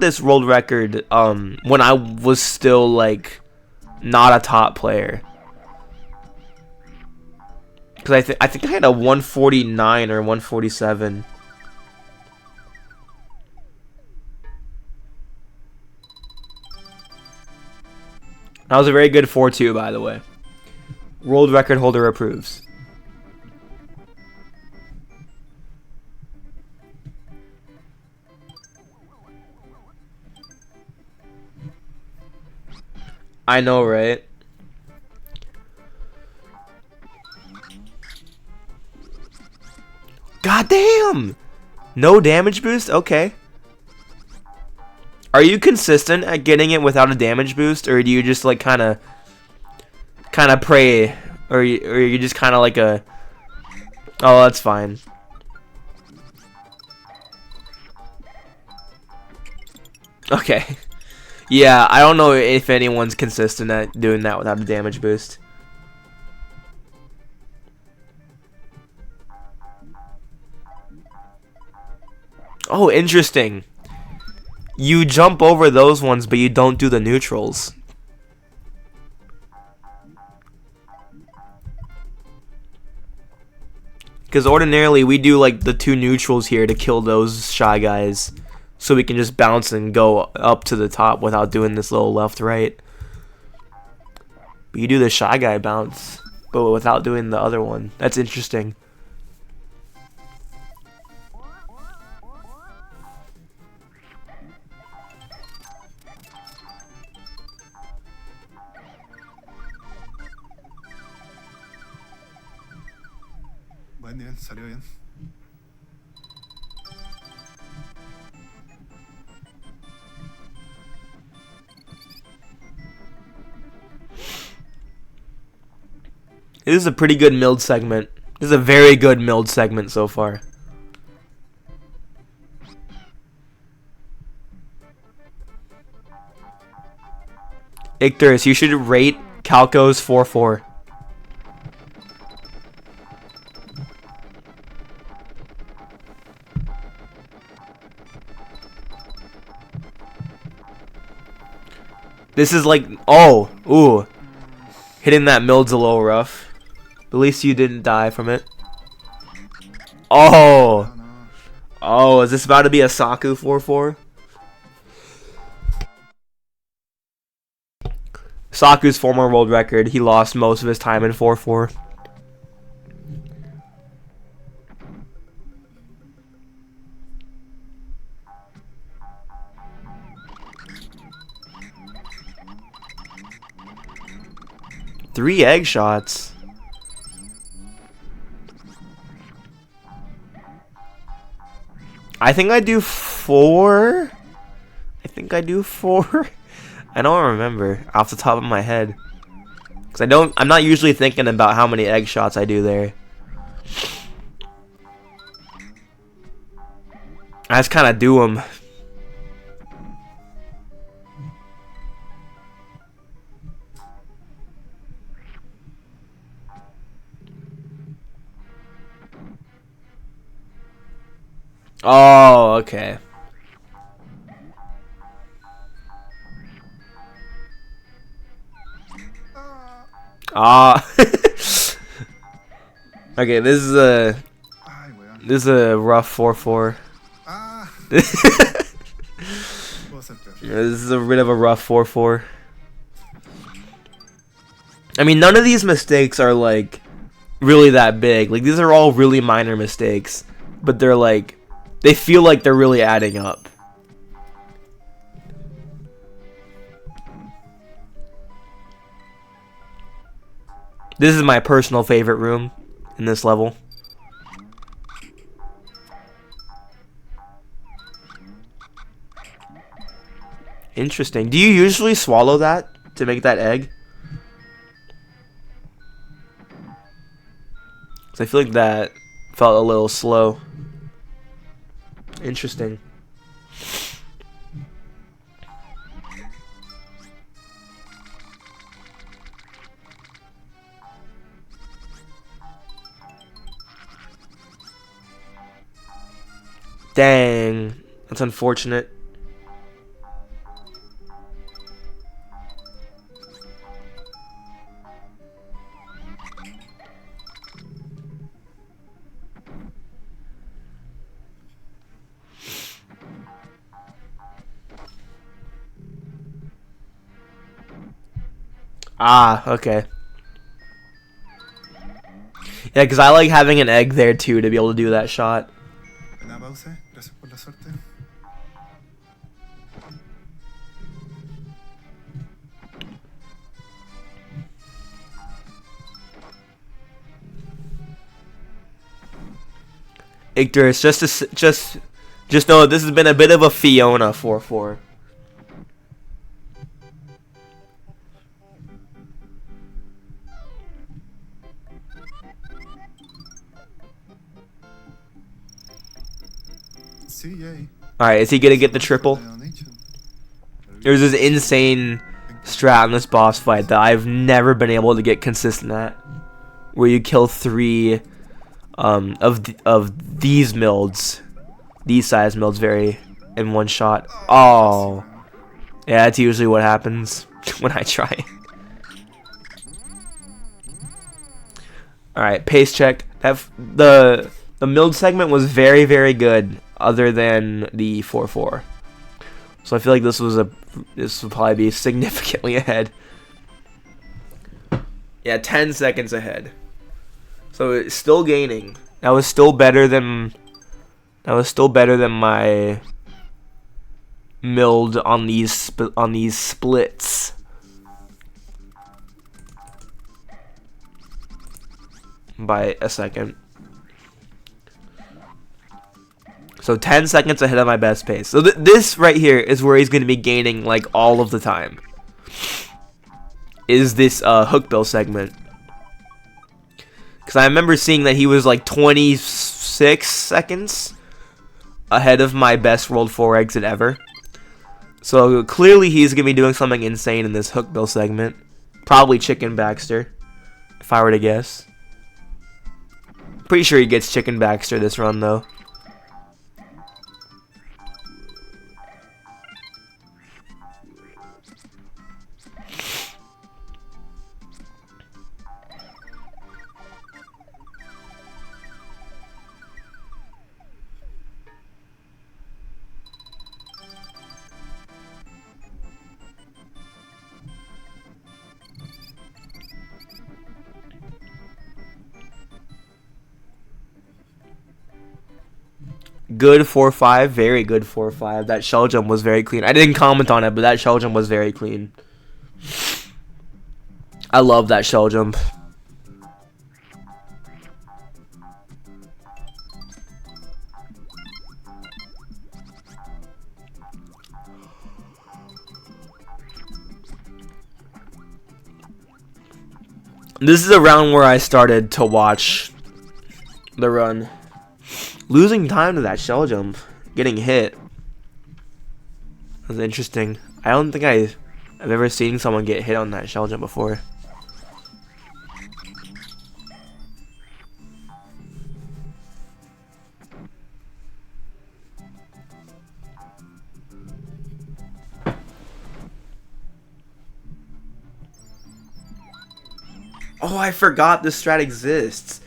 this world record when I was still like not a top player. Cuz I think I had a 149 or 147. That was a very good 4-2, by the way. World record holder approves. I know, right? God damn! No damage boost? Okay. Are you consistent at getting it without a damage boost, or do you just like kind of pray, or you just kind of like a? Oh, that's fine. Okay. Yeah, I don't know if anyone's consistent at doing that without a damage boost. Oh, interesting. You jump over those ones, but you don't do the neutrals. Because ordinarily we do like the 2 neutrals here to kill those shy guys. So we can just bounce and go up to the top without doing this little left-right. But you do the shy guy bounce, but without doing the other one. That's interesting. Buen nivel, salió bien. This is a pretty good milled segment. This is a very good milled segment so far. Icterus, you should rate Calco's 4-4. This is like, oh, ooh. Hitting that milled's a little rough. At least you didn't die from it. Oh. No, no. Oh, is this about to be a Saku 4-4? Saku's former world record, he lost most of his time in 4-4. Three egg shots. I think I do 4. I think I do 4. I don't remember off the top of my head. Cause I'm not usually thinking about how many egg shots I do there. I just kind of do them. Oh, okay. Ah. Okay, this is a Ay, weón. this is a rough 4-4. Ah, This puedo ser peor. is a bit of a rough 4-4. I mean, none of these mistakes are like really that big. Like these are all really minor mistakes, but they're like they feel like they're really adding up. This is my personal favorite room in this level. Interesting. Do you usually swallow that to make that egg? 'Cause I feel like that felt a little slow. Interesting. Dang. That's unfortunate. Ah, okay. Yeah, because I like having an egg there too to be able to do that shot. Buena pausa, gracias por la suerte. Icterus, just know this has been a bit of a Fiona 4-4. Sí, yay. All right, is he gonna get the triple? Donation. There's this insane strat in this boss fight that I've never been able to get consistent at, where you kill 3 of these milds, these size milds, in one shot. Oh, yeah, that's usually what happens when I try. All right, pace check. The mild segment was very, very good, other than the 4-4. So I feel like this will probably be significantly ahead. Yeah, 10 seconds ahead. So it's still gaining. That was still better than my milled on these splits. By a second. So 10 seconds ahead of my best pace. So this right here is where he's going to be gaining like all of the time. Is this hook bill segment. Because I remember seeing that he was like 26 seconds ahead of my best rolled 4 exit ever. So clearly he's going to be doing something insane in this hook bill segment. Probably Chicken Baxter, if I were to guess. Pretty sure he gets Chicken Baxter this run though. Good 4-5, very good 4-5. That shell jump was very clean. I didn't comment on it, but that shell jump was very clean. I love that shell jump. This is a round where I started to watch the run. Losing time to that shell jump, getting hit. That's interesting. I don't think I've ever seen someone get hit on that shell jump before. Oh, I forgot this strat exists.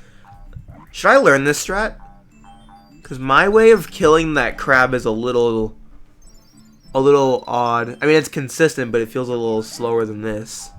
Should I learn this strat? Because my way of killing that crab is a little odd. I mean, it's consistent, but it feels a little slower than this.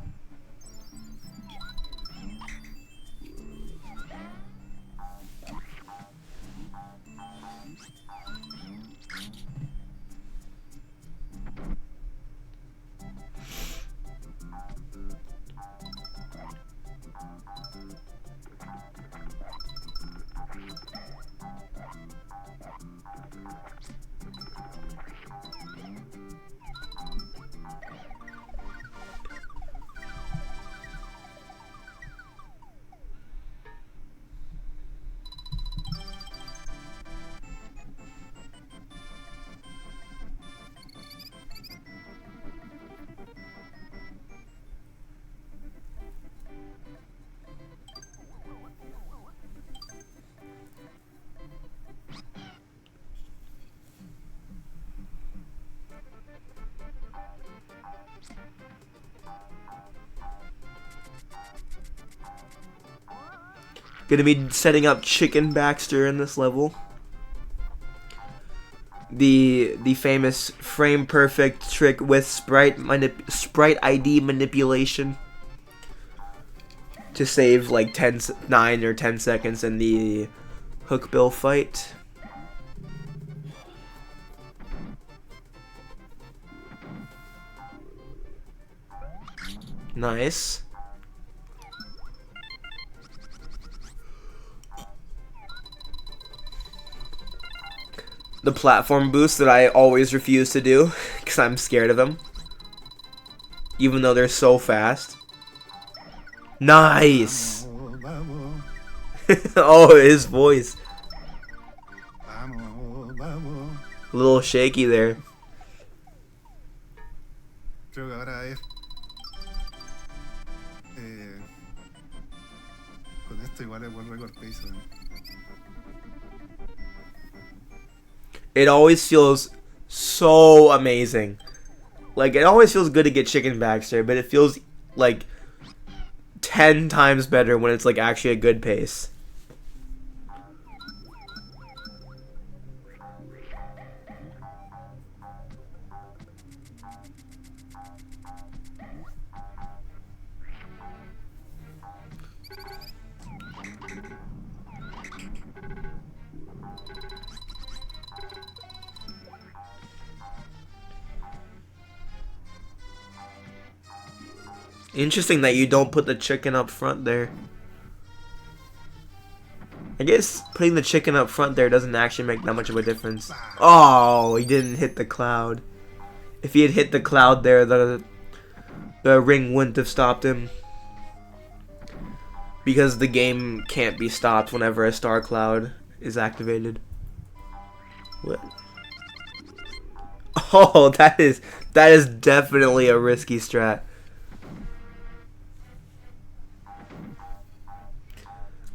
Gonna be setting up Chicken Baxter in this level. The famous frame perfect trick with sprite ID manipulation to save like 9 or 10 seconds in the hook bill fight. Nice. The platform boost that I always refuse to do because I'm scared of them, even though they're so fast. Nice. Oh, his voice. A little shaky there. Creo que ahora es... eh, con esto igual es World Record Pace. It always feels so amazing. Like, it always feels good to get chicken Baxter, but it feels like 10 times better when it's like actually a good pace. Interesting that you don't put the chicken up front there. I guess putting the chicken up front there doesn't actually make that much of a difference. Oh, he didn't hit the cloud. If he had hit the cloud there, the ring wouldn't have stopped him. Because the game can't be stopped whenever a star cloud is activated. What? Oh, that is definitely a risky strat.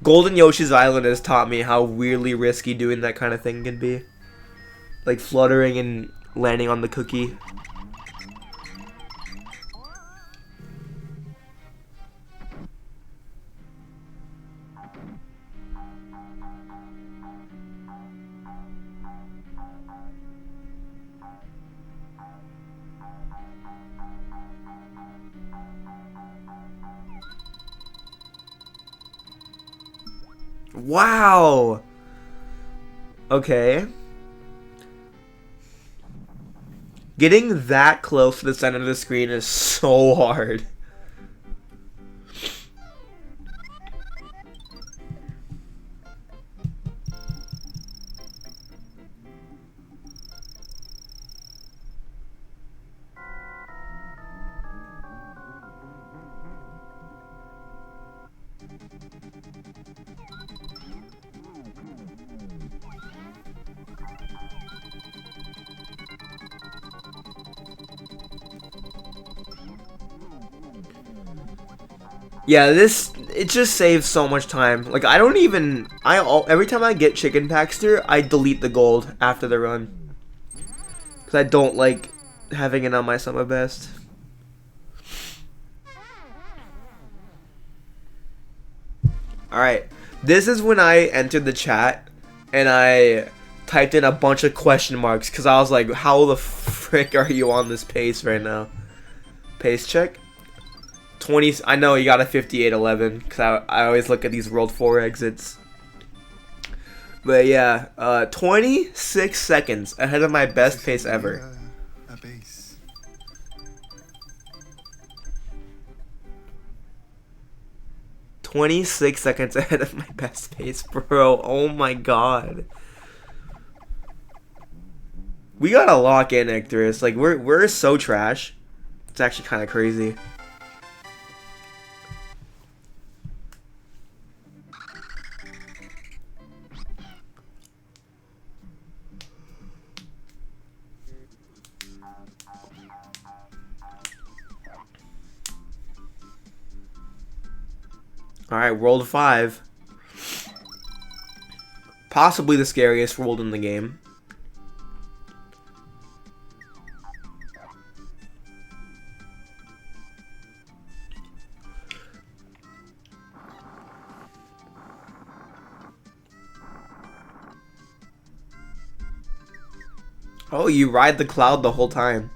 Golden Yoshi's Island has taught me how weirdly risky doing that kind of thing can be. Like fluttering and landing on the cookie. Wow! Okay. Getting that close to the center of the screen is so hard. Yeah, it just saves so much time. Like, I don't even... every time I get Chicken Paxter, I delete the gold after the run. Because I don't like having it on my summer best. Alright, this is when I entered the chat, and I typed in a bunch of question marks, because I was like, how the frick are you on this pace right now? Pace check? 20. I know you got a 58.11 because I always look at these World 4 exits. But yeah, 26 seconds ahead of my best pace ever. 26 seconds ahead of my best pace, bro. Oh my god. We gotta lock in Icterus. Like, we're so trash. It's actually kind of crazy. Alright, World 5. Possibly the scariest world in the game. Oh, you ride the cloud the whole time.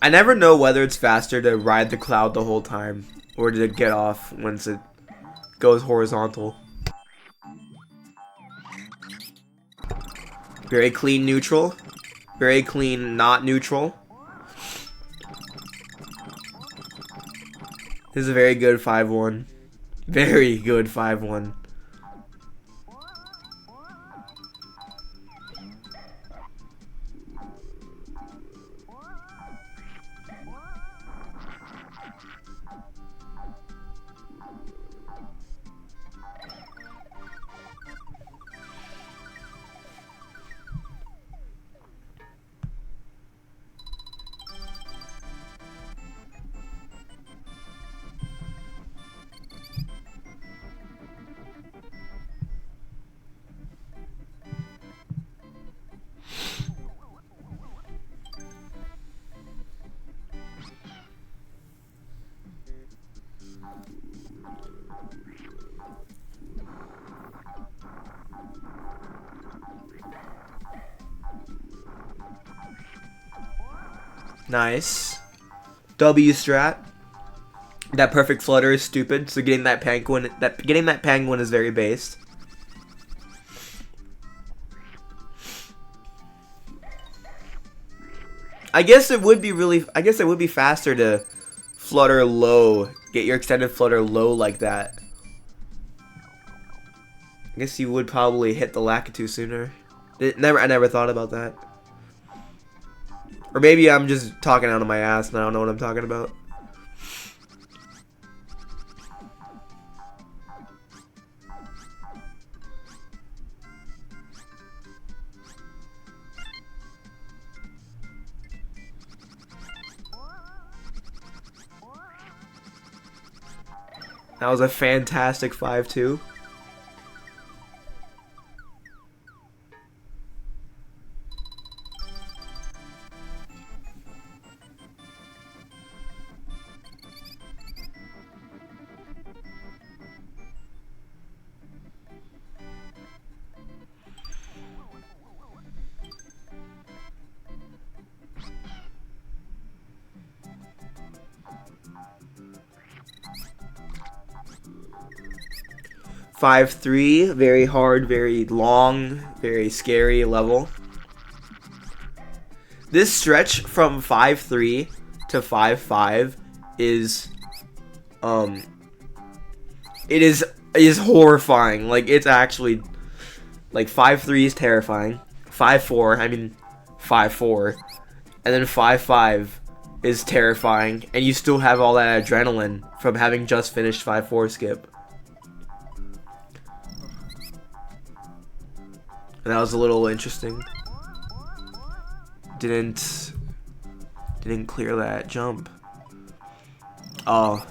I never know whether it's faster to ride the cloud the whole time or to get off once it goes horizontal. Very clean neutral. Very clean not neutral. This is a very good 5-1. Very good 5-1. Nice. W strat. That perfect flutter is stupid, so getting that penguin is very based. I guess it would be faster to flutter low, get your extended flutter low like that. I guess you would probably hit the Lakitu sooner. I never thought about that. Or maybe I'm just talking out of my ass and I don't know what I'm talking about. That was a fantastic 5-2. (5-3), very hard, very long, very scary level. This stretch from 5-3 to 5-5 is it is horrifying. Like, it's actually, like, 5-3 is terrifying. 5-4, I mean 5-4, and then 5-5 is terrifying, and you still have all that adrenaline from having just finished 5-4 skip. And that was a little interesting. Didn't clear that jump. Oh.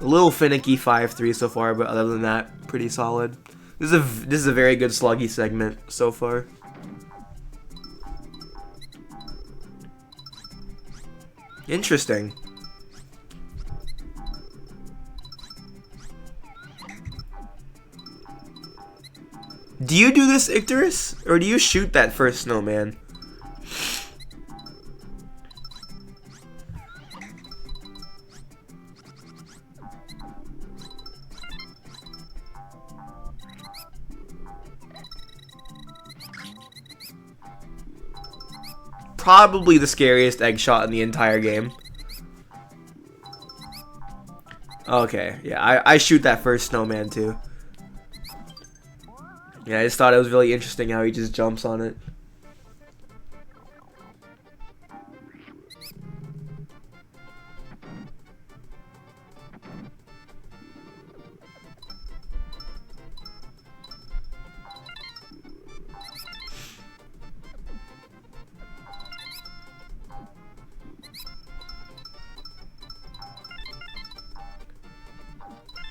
A little finicky 5-3 so far, but other than that, pretty solid. This is a very good sluggy segment so far. Interesting. Do you do this, Icterus? Or do you shoot that first snowman? Probably the scariest egg shot in the entire game. Okay, yeah, I shoot that first snowman too. Yeah, I just thought it was really interesting how he just jumps on it.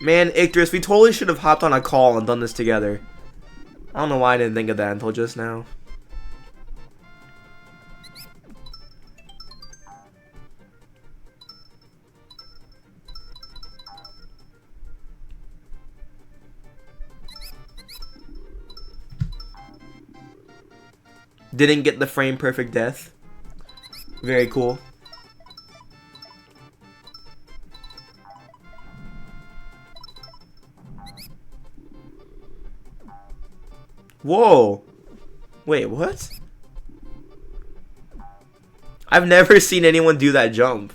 Man, Icterus, we totally should have hopped on a call and done this together. I don't know why I didn't think of that until just now. Didn't get the frame perfect death. Very cool. Whoa. Wait, what? I've never seen anyone do that jump.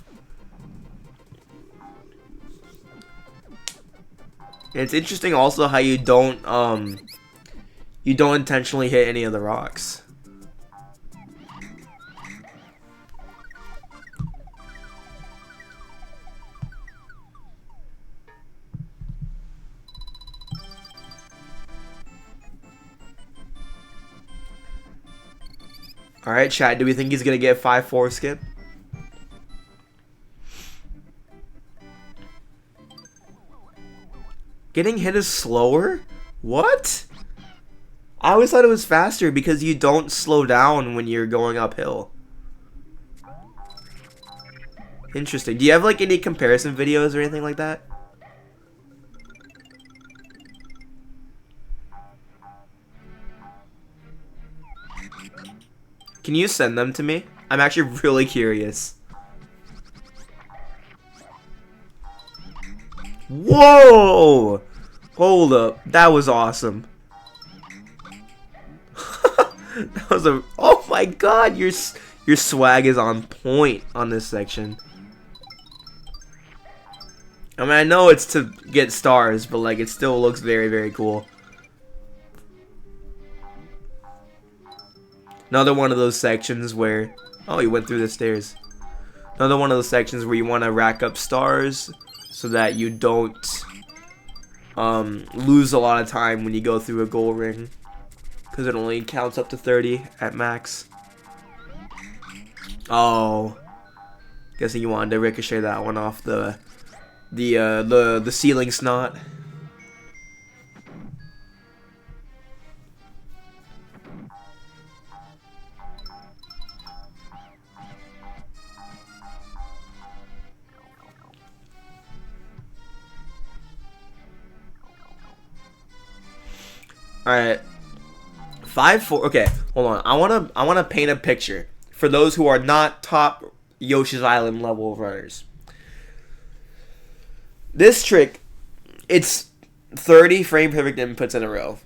And it's interesting also how you don't intentionally hit any of the rocks. Alright, chat, do we think he's gonna get 5-4 skip? Getting hit is slower? What? I always thought it was faster because you don't slow down when you're going uphill. Interesting. Do you have like any comparison videos or anything like that? Can you send them to me? I'm actually really curious. Whoa! Hold up. That was awesome. That was a... Oh my god, your swag is on point on this section. I mean, I know it's to get stars, but like it still looks very, very cool. Another one of those sections where... Oh, you went through the stairs. Another one of those sections where you want to rack up stars so that you don't lose a lot of time when you go through a goal ring. Because it only counts up to 30 at max. Oh. Guessing you wanted to ricochet that one off the ceiling snot. Alright. 5-4. Okay, hold on. I wanna paint a picture for those who are not top Yoshi's Island level runners. This trick, it's 30 frame perfect inputs in a row.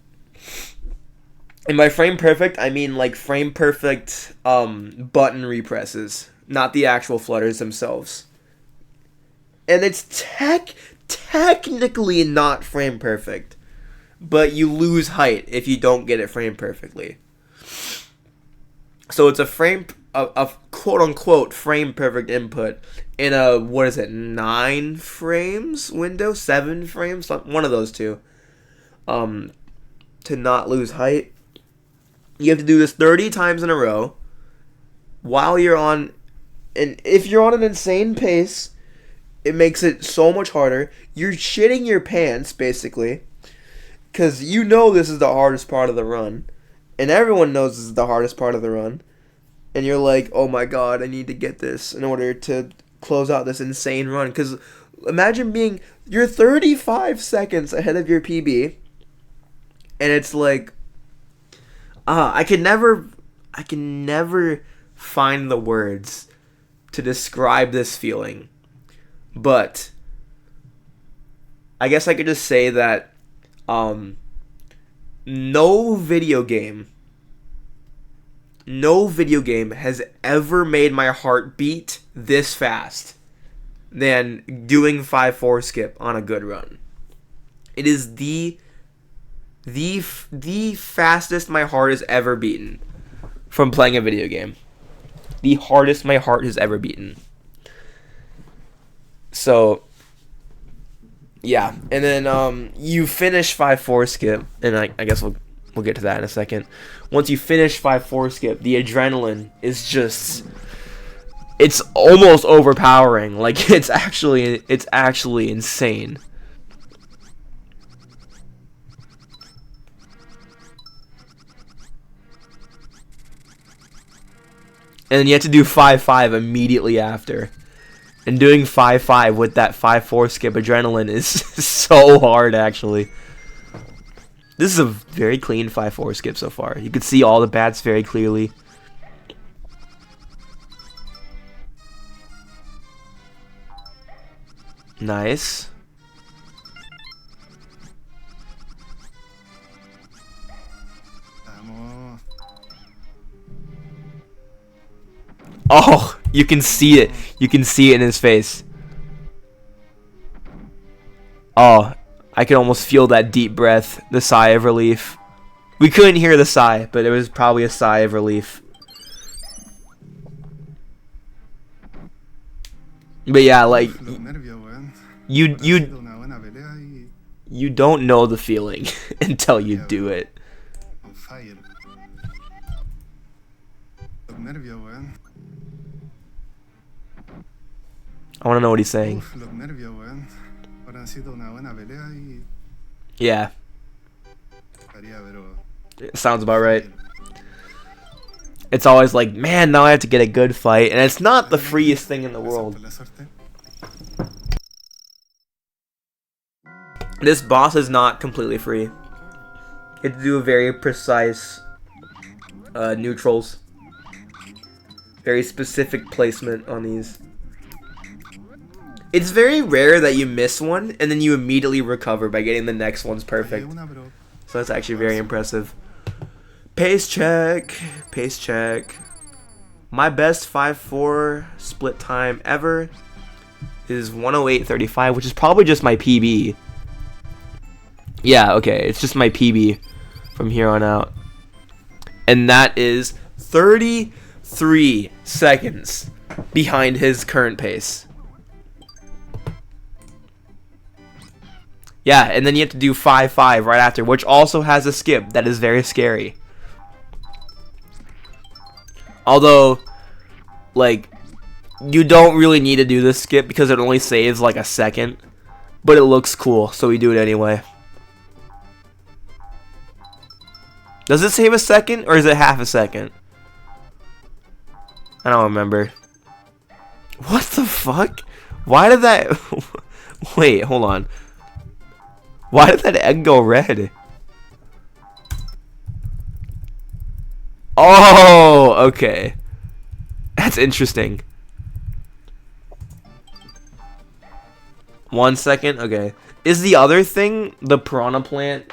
And by frame perfect, I mean like frame perfect button represses, not the actual flutters themselves. And it's technically not frame perfect, but you lose height if you don't get it framed perfectly. So it's a quote unquote frame perfect input in a, what is it, 9 frames window, 7 frames, one of those two. To not lose height, you have to do this 30 times in a row while you're on, and if you're on an insane pace, it makes it so much harder. You're shitting your pants basically, because you know this is the hardest part of the run, and everyone knows this is the hardest part of the run. And you're like, oh my god, I need to get this in order to close out this insane run. Because imagine you're 35 seconds ahead of your PB. And it's like, I can never find the words to describe this feeling. But I guess I could just say that no video game has ever made my heart beat this fast than doing 5-4 skip on a good run. It is the fastest my heart has ever beaten from playing a video game. The hardest my heart has ever beaten. So yeah, and then you finish 5-4 skip, and I guess we'll get to that in a second. Once you finish 5-4 skip, the adrenaline is just, it's almost overpowering. Like it's actually insane. And then you have to do 5-5 immediately after. And doing 5-5 with that 5-4 skip adrenaline is so hard, actually. This is a very clean 5-4 skip so far. You can see all the bats very clearly. Nice. Oh, you can see it. You can see it in his face. Oh, I could almost feel that deep breath, the sigh of relief. We couldn't hear the sigh, but it was probably a sigh of relief. But yeah, like you don't know the feeling until you do it. I want to know what he's saying. Yeah. It sounds about right. It's always like, man, now I have to get a good fight, and it's not the freest thing in the world. This boss is not completely free. You have to do very precise neutrals. Very specific placement on these. It's very rare that you miss one and then you immediately recover by getting the next one's perfect. So that's actually very impressive. Pace check. Pace check. My best 5-4 split time ever is 108.35, which is probably just my PB. Yeah, okay. It's just my PB from here on out. And that is 33 seconds behind his current pace. Yeah, and then you have to do 5-5 right after, which also has a skip. That is very scary. Although, like, you don't really need to do this skip because it only saves like a second. But it looks cool, so we do it anyway. Does it save a second, or is it half a second? I don't remember. What the fuck? Why did that... Wait, hold on. Why did that egg go red? Oh, okay. That's interesting. 1 second? Okay. Is the other thing the piranha plant?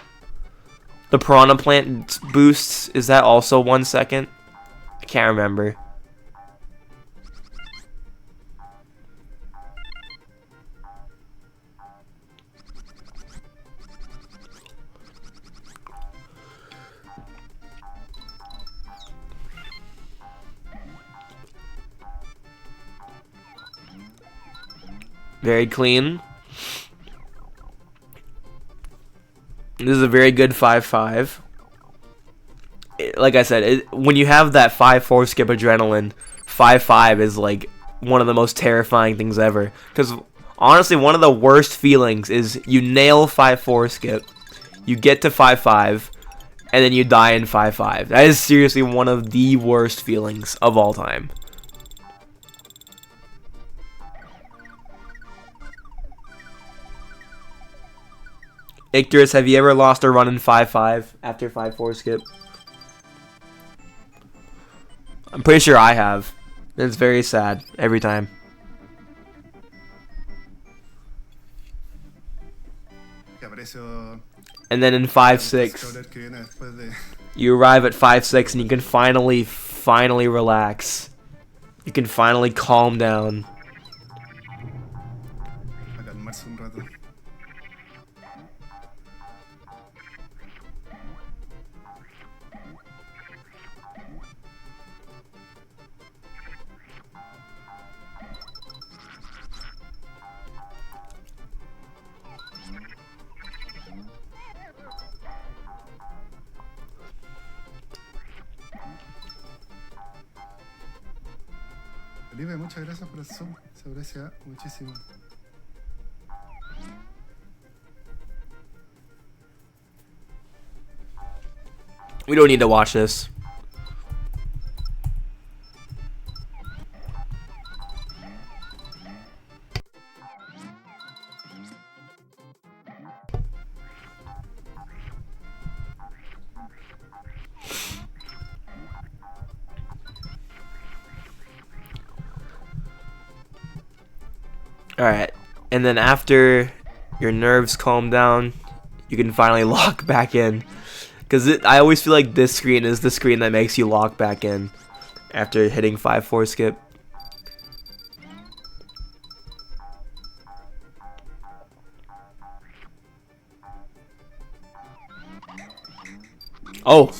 The piranha plant boosts, is that also 1 second? I can't remember. Very clean. This is a very good 5-5. Like I said, when you have that 5-4 skip adrenaline, 5-5 is like one of the most terrifying things ever. Because honestly, one of the worst feelings is you nail 5-4 skip, you get to 5-5, and then you die in 5-5. That is seriously one of the worst feelings of all time. Icterus, have you ever lost a run in 5-5 after 5-4 skip? I'm pretty sure I have. It's very sad every time. And then in 5-6, you arrive at 5-6 and you can finally relax. You can finally calm down. Felipe, muchas gracias por el sub, se aprecia muchísimo. We don't need to watch this. Alright, and then after your nerves calm down, you can finally lock back in. Because I always feel like this screen is the screen that makes you lock back in after hitting 5-4 skip. Oh!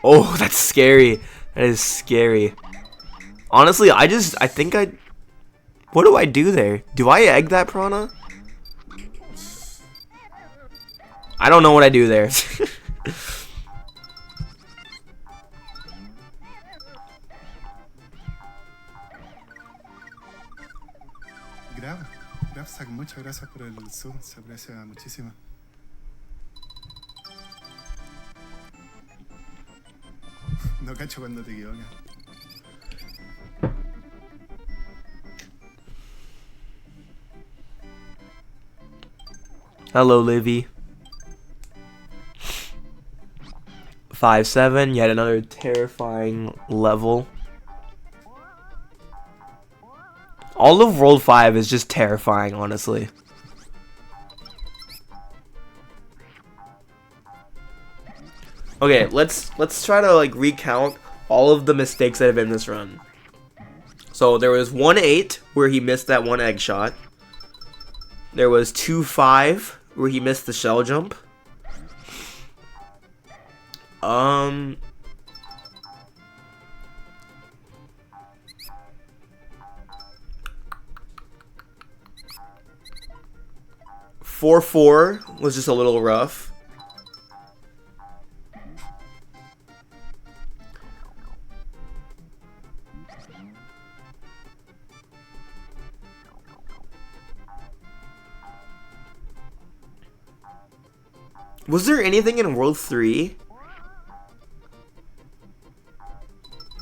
Oh, that's scary. That is scary. Honestly, I think what do I do there? Do I egg that piranha? I don't know what I do there. Grabsack, muchas gracias por el sub, se aprecia muchísimo. No cacho cuando te equivocas. Hello, Livy. 5-7, yet another terrifying level. All of World 5 is just terrifying, honestly. Okay, let's try to like recount all of the mistakes that have been in this run. So there was 1-8 where he missed that one egg shot. There was 2-5 where he missed the shell jump. 4-4 was just a little rough. Was there anything in World 3?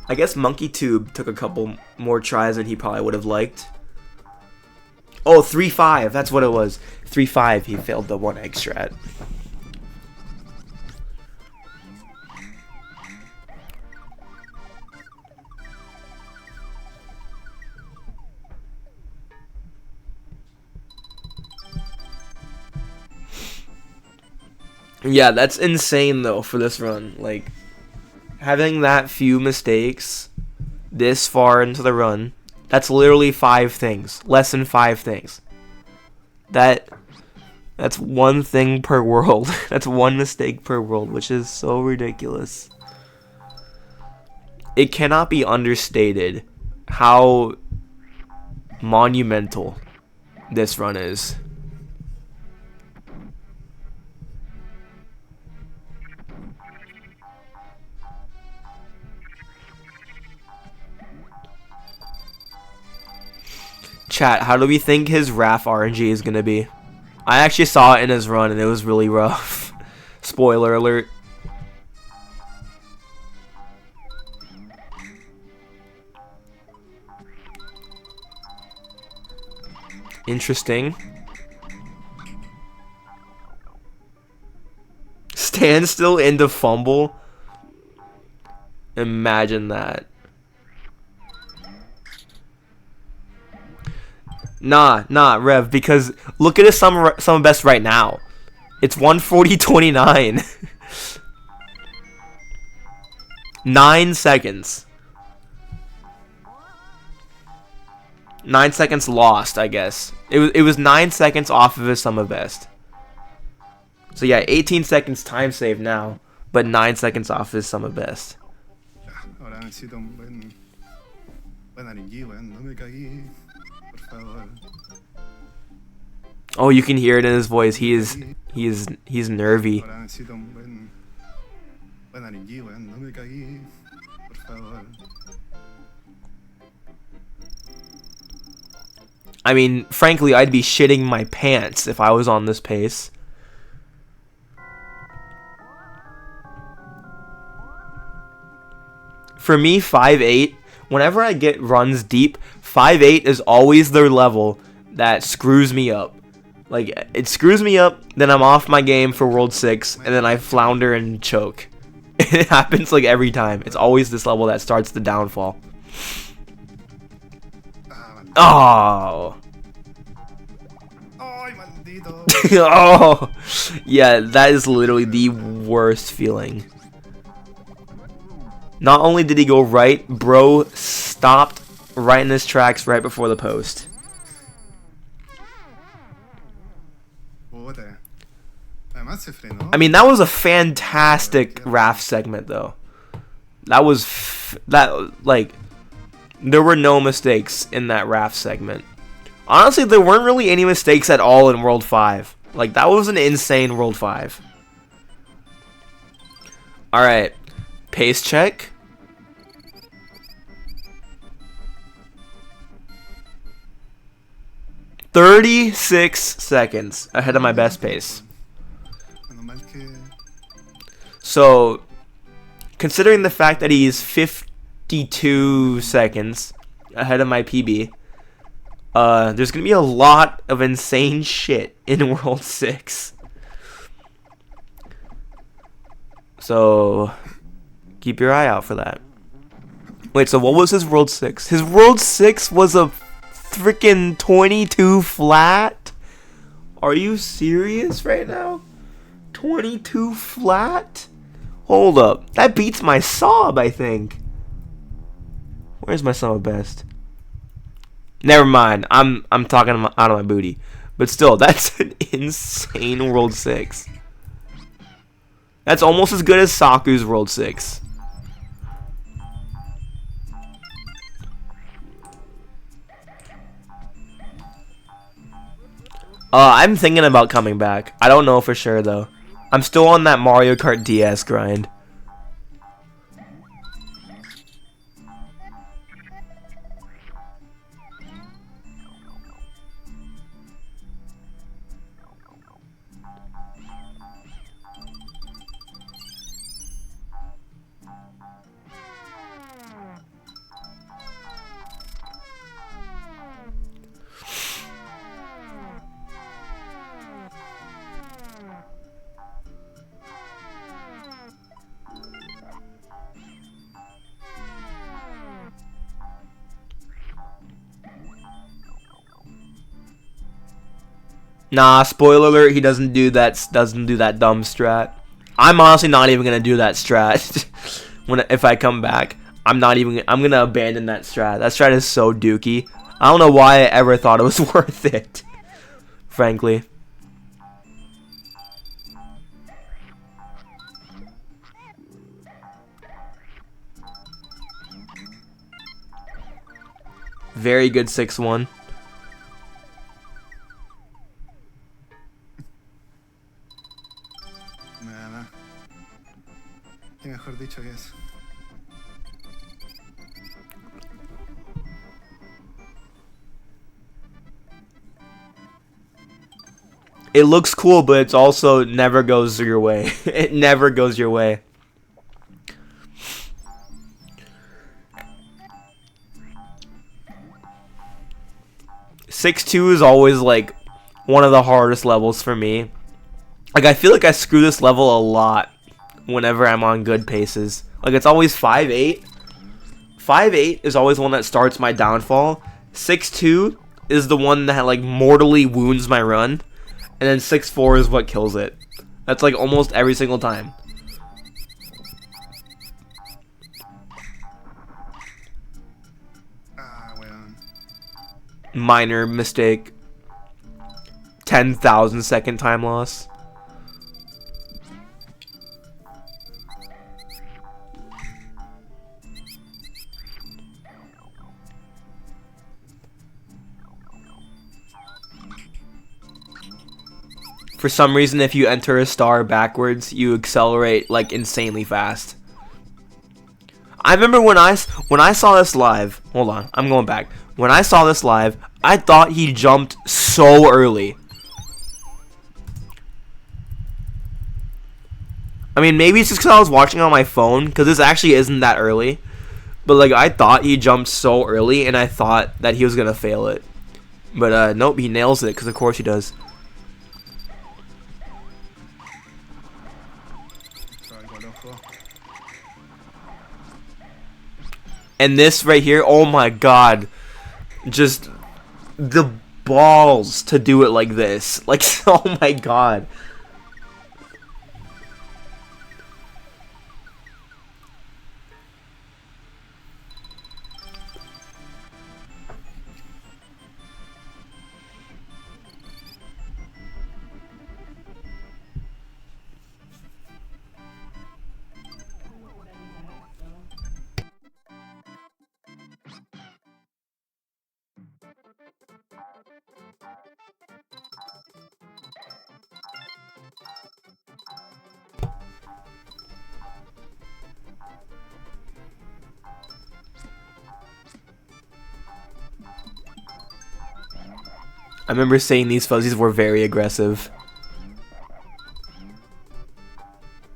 I guess Monkey Tube took a couple more tries than he probably would have liked. Oh, 3-5. That's what it was. 3-5. He failed the one egg strat. Yeah, that's insane though for this run. Like, having that few mistakes this far into the run, that's literally 5 things. Less than 5 things. That's one thing per world. That's one mistake per world, which is so ridiculous. It cannot be understated how monumental this run is. Chat, how do we think his RAF RNG is gonna be? I actually saw it in his run and it was really rough. Spoiler alert. Interesting. Stand still into fumble. Imagine that. Nah, Rev, because look at his summer best right now. It's 140.29. 9 seconds. 9 seconds lost, I guess. It was 9 seconds off of his summer best. So yeah, 18 seconds time save now, but 9 seconds off his summer best. Ahora necesito un buen RNG, weón. No me cagué. Por favor. Oh, you can hear it in his voice. He's nervy. Ahora necesito un buen RNG, weón. No me cagué. Por favor. I mean, frankly, I'd be shitting my pants if I was on this pace. For me, 5-8, whenever I get runs deep, 5-8 is always their level that screws me up. Like, it screws me up, then I'm off my game for World 6, and then I flounder and choke. It happens like every time. It's always this level that starts the downfall. Oh. Ay, maldito. Oh. Yeah, that is literally the worst feeling. Not only did he go right, bro stopped right in his tracks right before the post. I mean, that was a fantastic RAF segment, though. That was like, there were no mistakes in that RAF segment. Honestly, there weren't really any mistakes at all in World 5. Like, that was an insane World 5. Alright. Pace check. "36 seconds ahead of my best pace." So, considering the fact that he's 52 seconds ahead of my PB, there's going to be a lot of insane shit in World 6. So, keep your eye out for that. Wait, so what was his World 6? His World 6 was a freaking 22 flat? Are you serious right now? 22 flat? Hold up. That beats my sob, I think. Where's my sum of best? Never mind. I'm talking out of my booty. But still, that's an insane World 6. That's almost as good as Saku's World 6. I'm thinking about coming back. I don't know for sure, though. I'm still on that Mario Kart DS grind. Nah, spoiler alert, he doesn't do that dumb strat. I'm honestly not even gonna do that strat. If I come back, I'm gonna abandon that strat. That strat is so dookie. I don't know why I ever thought it was worth it. Frankly. Very good 6-1. Nada. Y mejor dicho que eso. It looks cool, but it's also never goes your way. It never goes your way. (6-2) is always like one of the hardest levels for me. Like, I feel like I screw this level a lot whenever I'm on good paces. Like, it's always 5-8. 5-8 is always one that starts my downfall. 6-2 is the one that like mortally wounds my run. And then 6-4 is what kills it. That's like almost every single time. Minor mistake. 10,000 second time loss. For some reason, if you enter a star backwards, you accelerate like insanely fast. I remember when I saw this live. Hold on, I'm going back. When I saw this live, I thought he jumped so early. I mean, maybe it's just because I was watching on my phone, because this actually isn't that early. But like, I thought he jumped so early, and I thought that he was gonna fail it. But nope, he nails it, because of course he does. And this right here, oh my god. Just the balls to do it like this. Like, oh my god. I remember saying these fuzzies were very aggressive.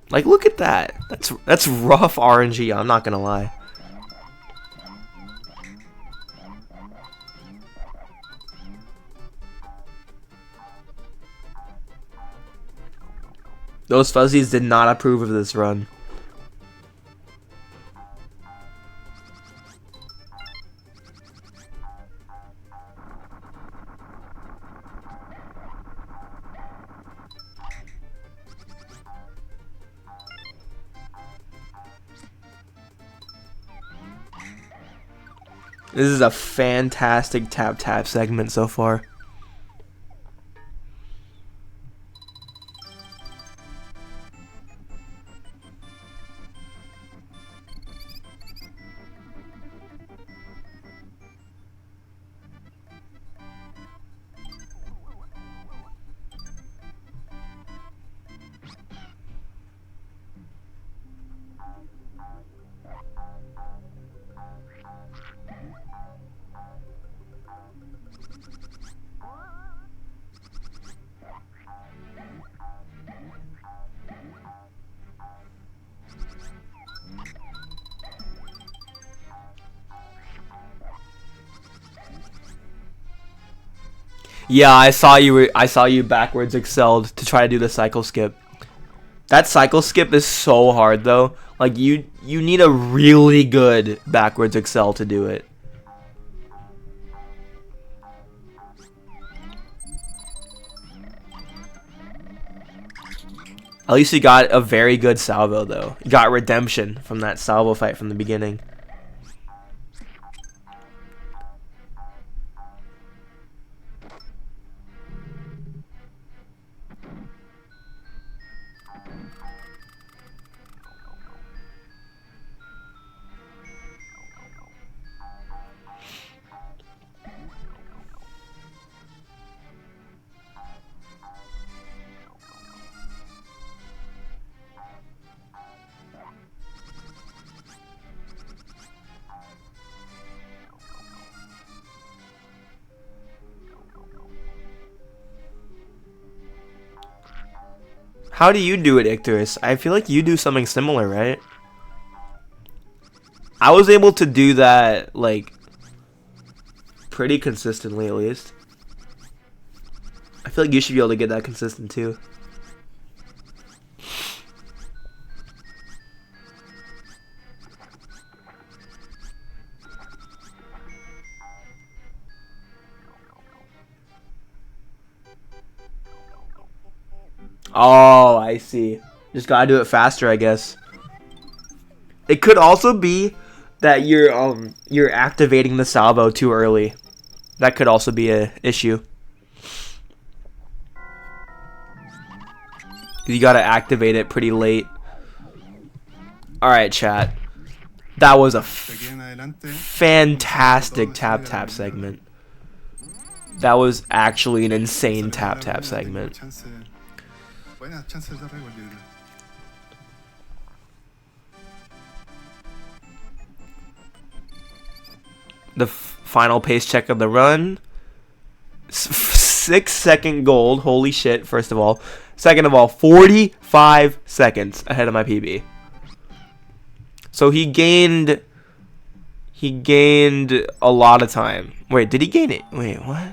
Like, look at that. That's rough RNG, I'm not gonna lie. Those fuzzies did not approve of this run. This is a fantastic tap segment so far. Yeah, I saw you backwards excelled to try to do the cycle skip. That cycle skip is so hard though. Like you need a really good backwards excel to do it. At least you got a very good salvo though. You got redemption from that salvo fight from the beginning. How do you do it, Icterus? I feel like you do something similar, right? I was able to do that, like, pretty consistently, at least. I feel like you should be able to get that consistent, too. Oh, I see. Just gotta do it faster, I guess. It could also be that you're activating the salvo too early. That could also be a issue. You gotta activate it pretty late. Alright, chat. That was a fantastic tap segment. That was actually an insane tap segment. The final pace check of the run. 6-second gold. Holy shit, first of all. Second of all, 45 seconds ahead of my PB. So he gained a lot of time. Wait, did he gain it? Wait, what?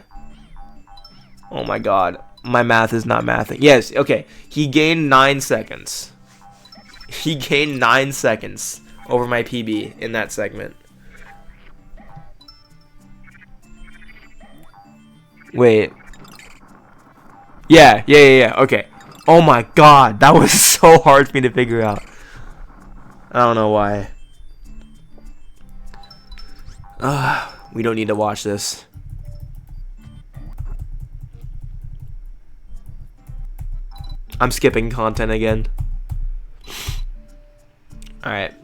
Oh my god. My math is not mathing. Yes, okay. He gained 9 seconds. He gained 9 seconds over my PB in that segment. Wait. Yeah. Okay. Oh my god. That was so hard for me to figure out. I don't know why. We don't need to watch this. I'm skipping content again. Alright.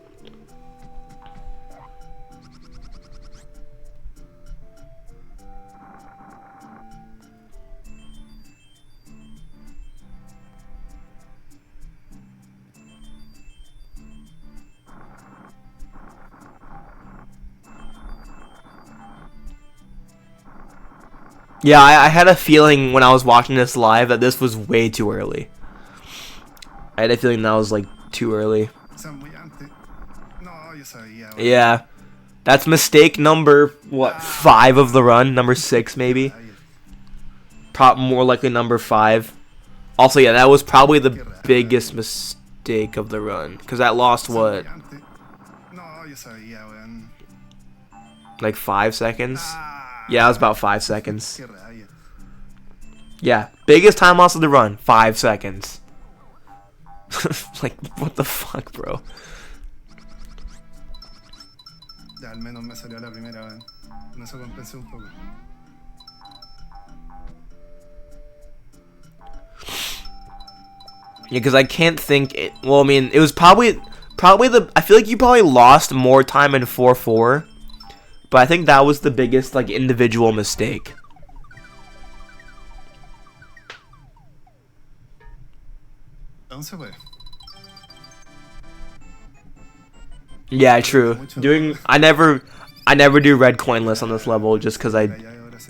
Yeah, I had a feeling when I was watching this live that this was way too early. I had a feeling that was like too early. Yeah. That's mistake number, what, 5 of the run? Number 6 maybe? More likely number 5. Also, yeah, that was probably the biggest mistake of the run. Because that lost, what? Like 5 seconds? Yeah, it was about 5 seconds. Yeah, biggest time loss of the run, 5 seconds. Like, what the fuck, bro? Con eso compensé un poco. Yeah, because I can't think it. Well, I mean, it was probably the. I feel like you probably lost more time in 4-4, but I think that was the biggest like individual mistake. Aún se puede. Yeah, true. I never do red coinless on this level just because I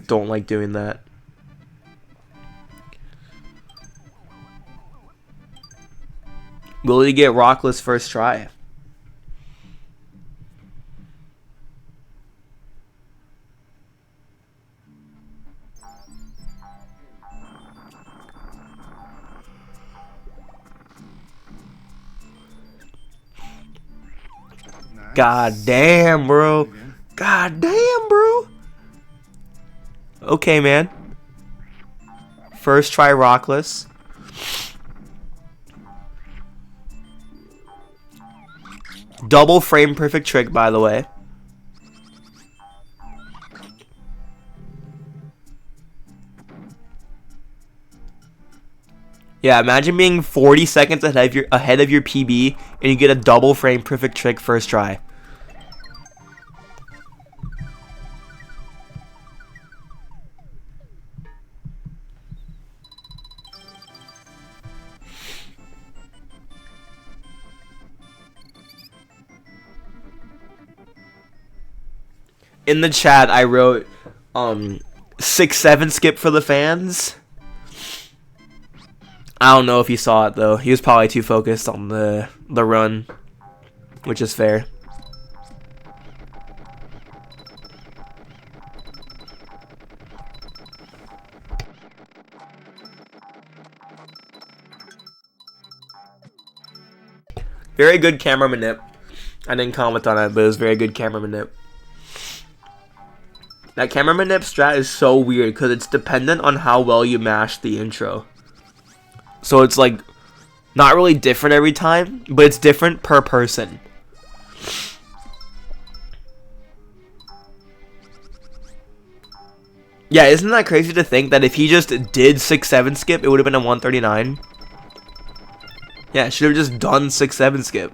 don't like doing that. Will he get rockless first try? Nice. God damn, bro. Muy bien. God damn, bro. Okay, man. First try rockless. Double frame perfect trick, by the way. Yeah, imagine being 40 seconds ahead of your PB and you get a double frame perfect trick first try. In the chat, I wrote 6-7 skip for the fans. I don't know if he saw it though. He was probably too focused on the run, which is fair. Very good camera manip. I didn't comment on it, but it was very good camera manip. That camera manip strat is so weird because it's dependent on how well you mash the intro. So it's like not really different every time, but it's different per person. Yeah, isn't that crazy to think that if he just did 6-7 skip, it would have been a 139? Yeah, should have just done 6-7 skip.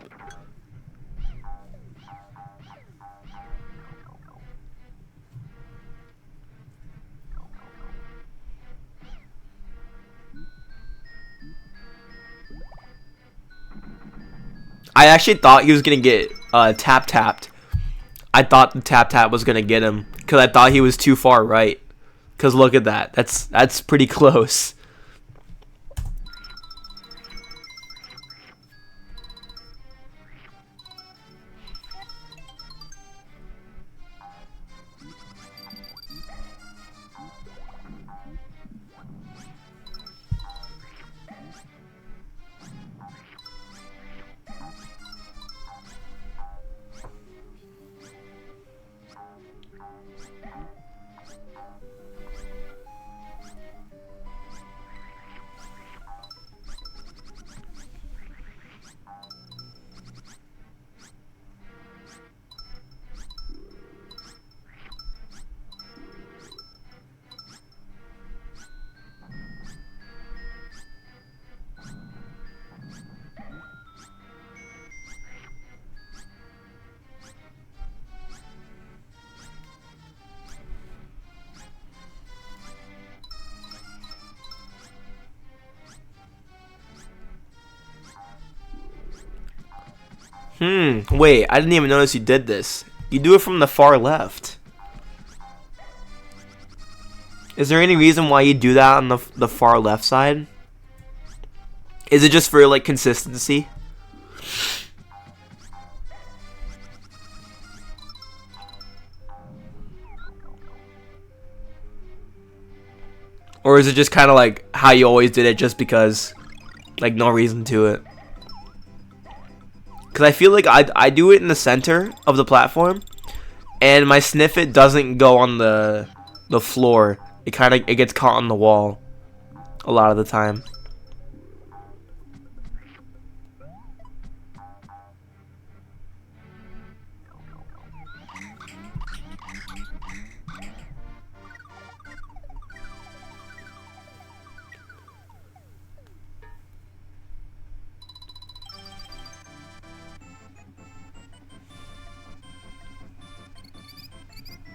I actually thought he was gonna get tapped. I thought the tap was gonna get him because I thought he was too far right. Cause look at that. That's pretty close. Wait, I didn't even notice you did this. You do it from the far left. Is there any reason why you do that on the far left side? Is it just for like consistency? Or is it just kind of like how you always did it just because? Like no reason to it. Because I feel like I do it in the center of the platform, and my sniff it doesn't go on the floor. It gets caught on the wall a lot of the time.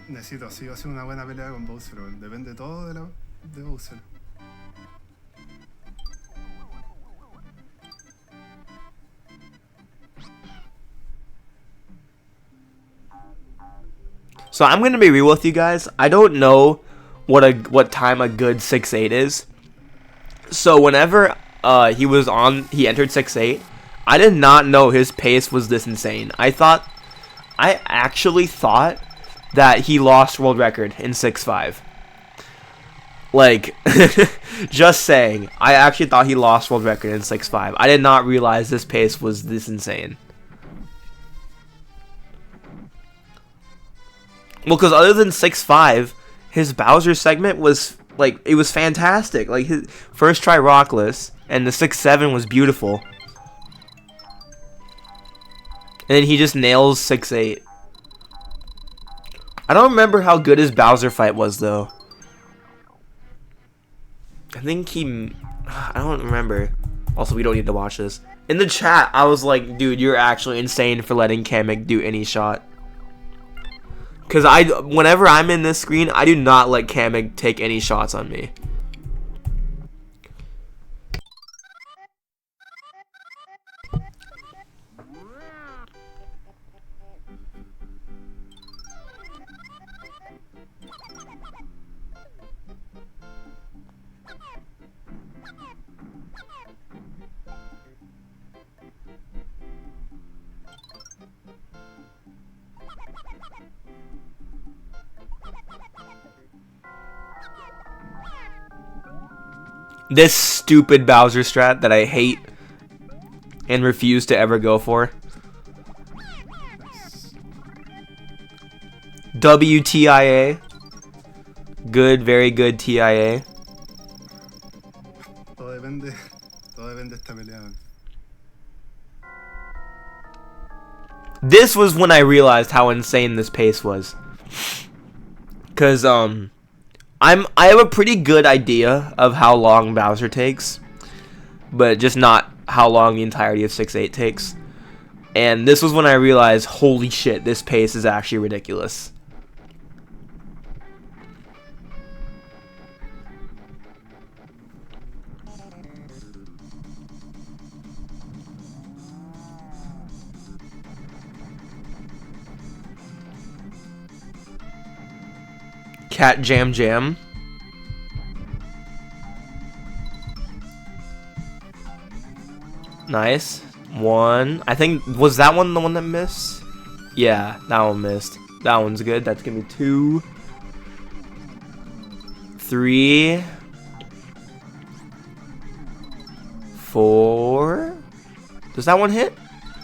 necesito sí o sí una buena pelea con Bowser, weón. Depende todo de Bowser. So I'm gonna be real with you guys. I don't know what time a good 6-8 is. So whenever he entered 6-8, I did not know his pace was this insane. I actually thought that he lost world record in 6-5. Like, just saying, I actually thought he lost world record in 6-5. I did not realize this pace was this insane. Well, because other than 6-5, his Bowser segment was, like, it was fantastic. Like, his first try Rockless, and the 6-7 was beautiful. And then he just nails 6-8. I don't remember how good his Bowser fight was, though. I think I don't remember. Also, we don't need to watch this. In the chat, I was like, dude, you're actually insane for letting Kamek do any shot. Because whenever I'm in this screen, I do not let Kamek take any shots on me. This stupid Bowser strat that I hate and refuse to ever go for. WTIA. Good, very good TIA. Todo depende de esta pelea, weón. This was when I realized how insane this pace was. Cause I have a pretty good idea of how long Bowser takes, but just not how long the entirety of 6-8 takes. And this was when I realized, holy shit, this pace is actually ridiculous. Cat Jam Jam. Nice. One. I think, was that one the one that missed? Yeah, that one missed. That one's good. That's gonna be 2. 3. 4. Does that one hit?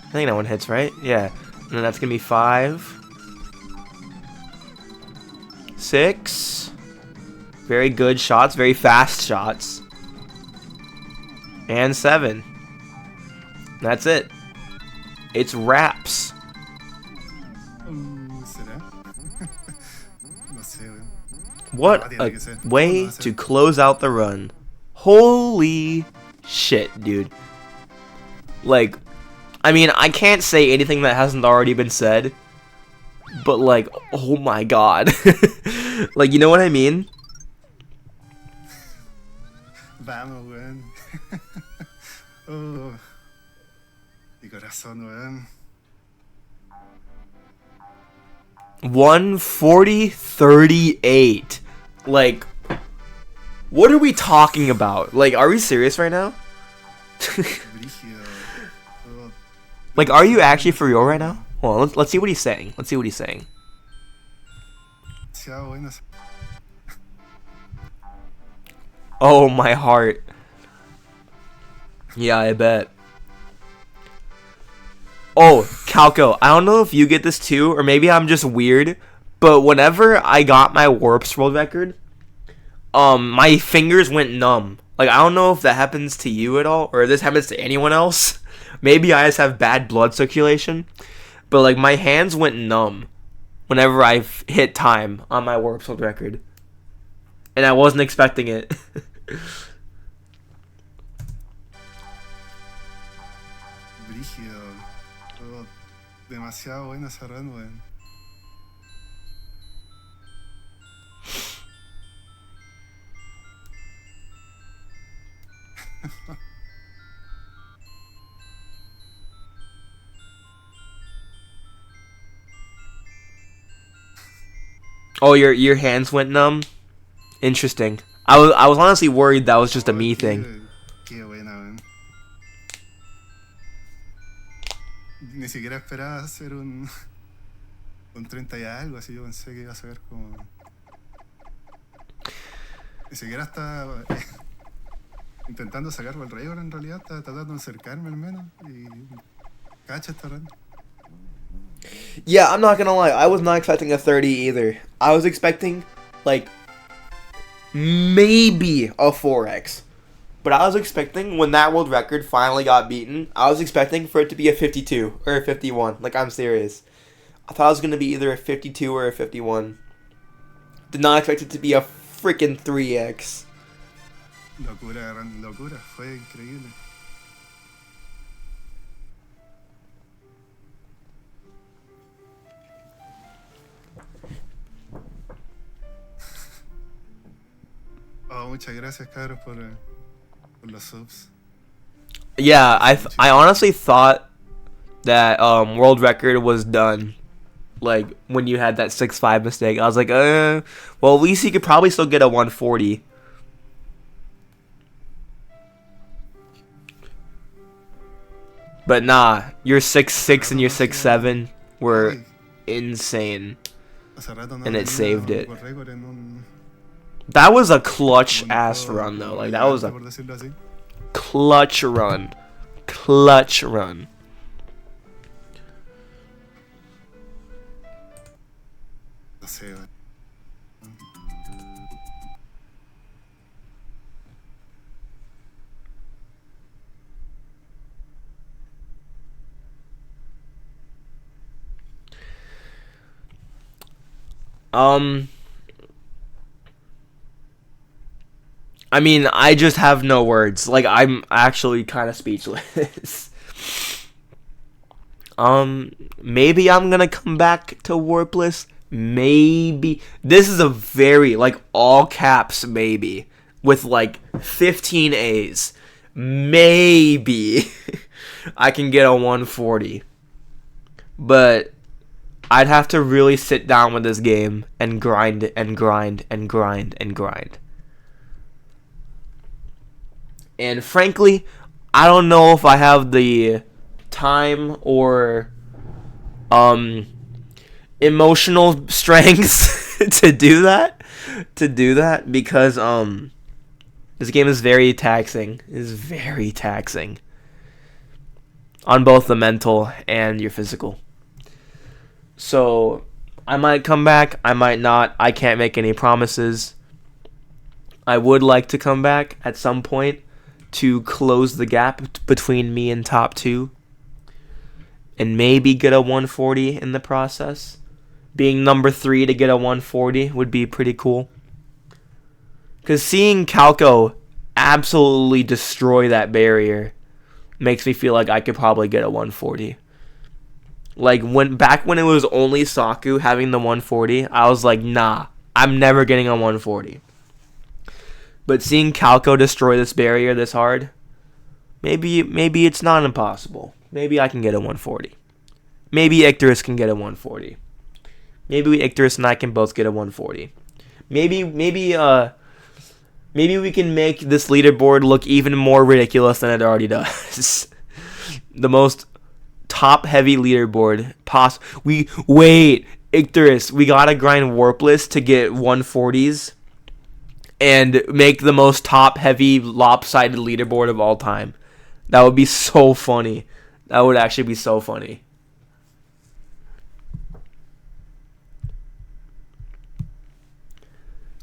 I think that one hits, right? Yeah. And then that's gonna be 5. 6. Very good shots. Very fast shots. And 7. That's it. It's wraps. ¿Será? No sé, weón. What a way to close out the run. Holy shit, dude. Like, I mean, I can't say anything that hasn't already been said. But, like, oh my god. Like, you know what I mean? Vamos, weón. Oh. Mi corazón, weón. 140-38. Like, what are we talking about? Like, are we serious right now? Brígido. Oh, Like, are you actually for real right now? Hold on, let's see what he's saying. Let's see what he's saying. demasiado bueno. Oh, my heart. Yeah, I bet. Oh, Calco, I don't know if you get this too, or maybe I'm just weird, but whenever I got my Warps world record, my fingers went numb. Like, I don't know if that happens to you at all, or if this happens to anyone else. Maybe I just have bad blood circulation, but, like, my hands went numb whenever I hit time on my Warps world record. And I wasn't expecting it. Brígido. Oh, demasiado bueno ese run, weón. Oh, your hands went numb. Interesting. I was honestly worried that was just a Oh, me thing. qué buena, weón. Ni siquiera esperaba hacer un 30 y algo, así yo pensé que iba a ser como... Ni siquiera estaba intentando sacarlo al récord en realidad, estaba tratando de acercarme al menos y... Cacha esta run. Yeah, I'm not gonna lie. I was not expecting a 30 either. I was expecting, like, maybe a 4x. But I was expecting, when that world record finally got beaten, I was expecting for it to be a 52 or a 51. Like, I'm serious. I thought it was going to be either a 52 or a 51. Did not expect it to be a freaking 3x. Locura, run, locura, fue increíble. Oh, muchas gracias, cabros, por los subs. Yeah, I honestly thought that world record was done. Like, when you had that 6-5 mistake. I was like, well, at least you could probably still get a 140. But nah, your 6-6 and your 6-7 were insane. Hace rato no And it tenía saved un it. récord en un That was a clutch ass momento run though. Like, that was a por decirlo así. clutch run. Clutch run. No sé, weón. I mean, I just have no words. Like, I'm actually kind of speechless. Maybe I'm gonna come back to Warpless. Maybe. This is a very, like, all caps maybe. With, like, 15 A's. Maybe I can get a 140. But I'd have to really sit down with this game and grind and grind and grind and grind. And frankly, I don't know if I have the time or emotional strength to do that. Because this game is very taxing. It is very taxing on both the mental and your physical. So I might come back, I might not. I can't make any promises. I would like to come back at some point to close the gap between me and top 2 and maybe get a 140 in the process. Being number 3 to get a 140 would be pretty cool. Because seeing Calco absolutely destroy that barrier makes me feel like I could probably get a 140. Like, back when it was only Saku having the 140, I was like, nah, I'm never getting a 140. But seeing Calco destroy this barrier this hard, maybe it's not impossible. Maybe I can get a 140. Maybe Icterus can get a 140. Maybe Icterus and I can both get a 140. Maybe we can make this leaderboard look even more ridiculous than it already does. The most top-heavy leaderboard Wait, Icterus, we gotta grind Warpless to get 140s and make the most top-heavy lopsided leaderboard of all time. That would be so funny. That would actually be so funny.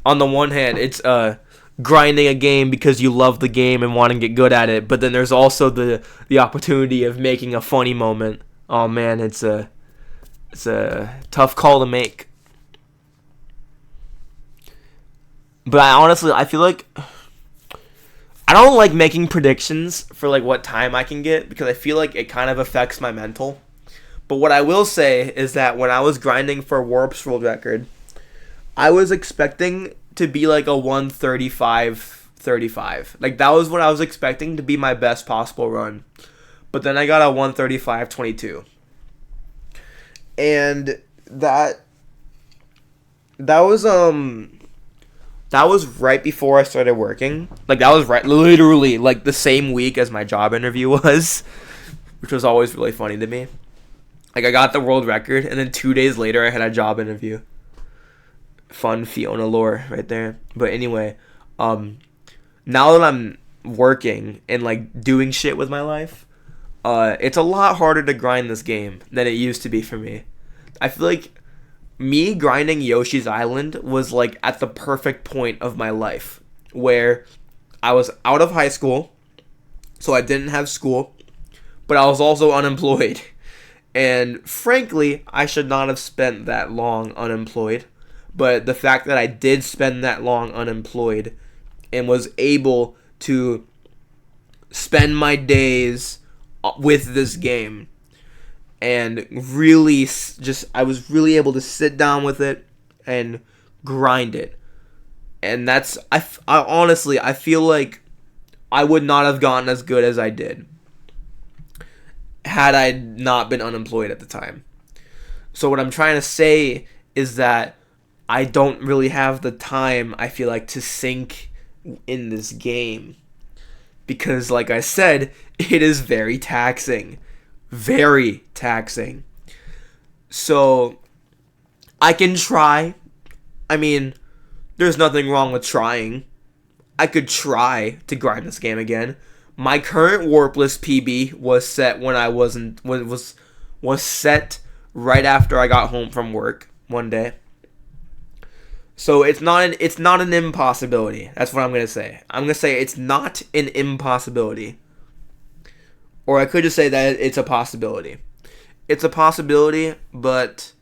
On the one hand, it's grinding a game because you love the game and want to get good at it, but then there's also the opportunity of making a funny moment. Oh man, it's a tough call to make. But I feel like I don't like making predictions for like what time I can get because I feel like it kind of affects my mental. But what I will say is that when I was grinding for Warp's world record, I was expecting to be like a 135. Like, that was what I was expecting to be my best possible run. But then I got a 135.22. And that That was right before I started working. Like that was right literally like the same week as my job interview was, which was always really funny to me. Like I got the world record and then 2 days later I had a job interview. Fun Fiona lore right there. But anyway, now that I'm working and like doing shit with my life, it's a lot harder to grind this game than it used to be for me. I feel like me grinding Yoshi's Island was like at the perfect point of my life where I was out of high school, so I didn't have school, but I was also unemployed. And frankly, I should not have spent that long unemployed. But the fact that I did spend that long unemployed and was able to spend my days with this game and really just I was really able to sit down with it and grind it. And that's I honestly I feel like I would not have gotten as good as I did had I not been unemployed at the time. So what I'm trying to say is that I don't really have the time, I feel like, to sink in this game. Because, like I said, it is very taxing. Very taxing. So, I can try. I mean, there's nothing wrong with trying. I could try to grind this game again. My current Warpless PB was set when I wasn't was set right after I got home from work one day. So it's not an impossibility. That's what I'm gonna say. I'm gonna say it's not an impossibility. Or I could just say that it's a possibility. It's a possibility, but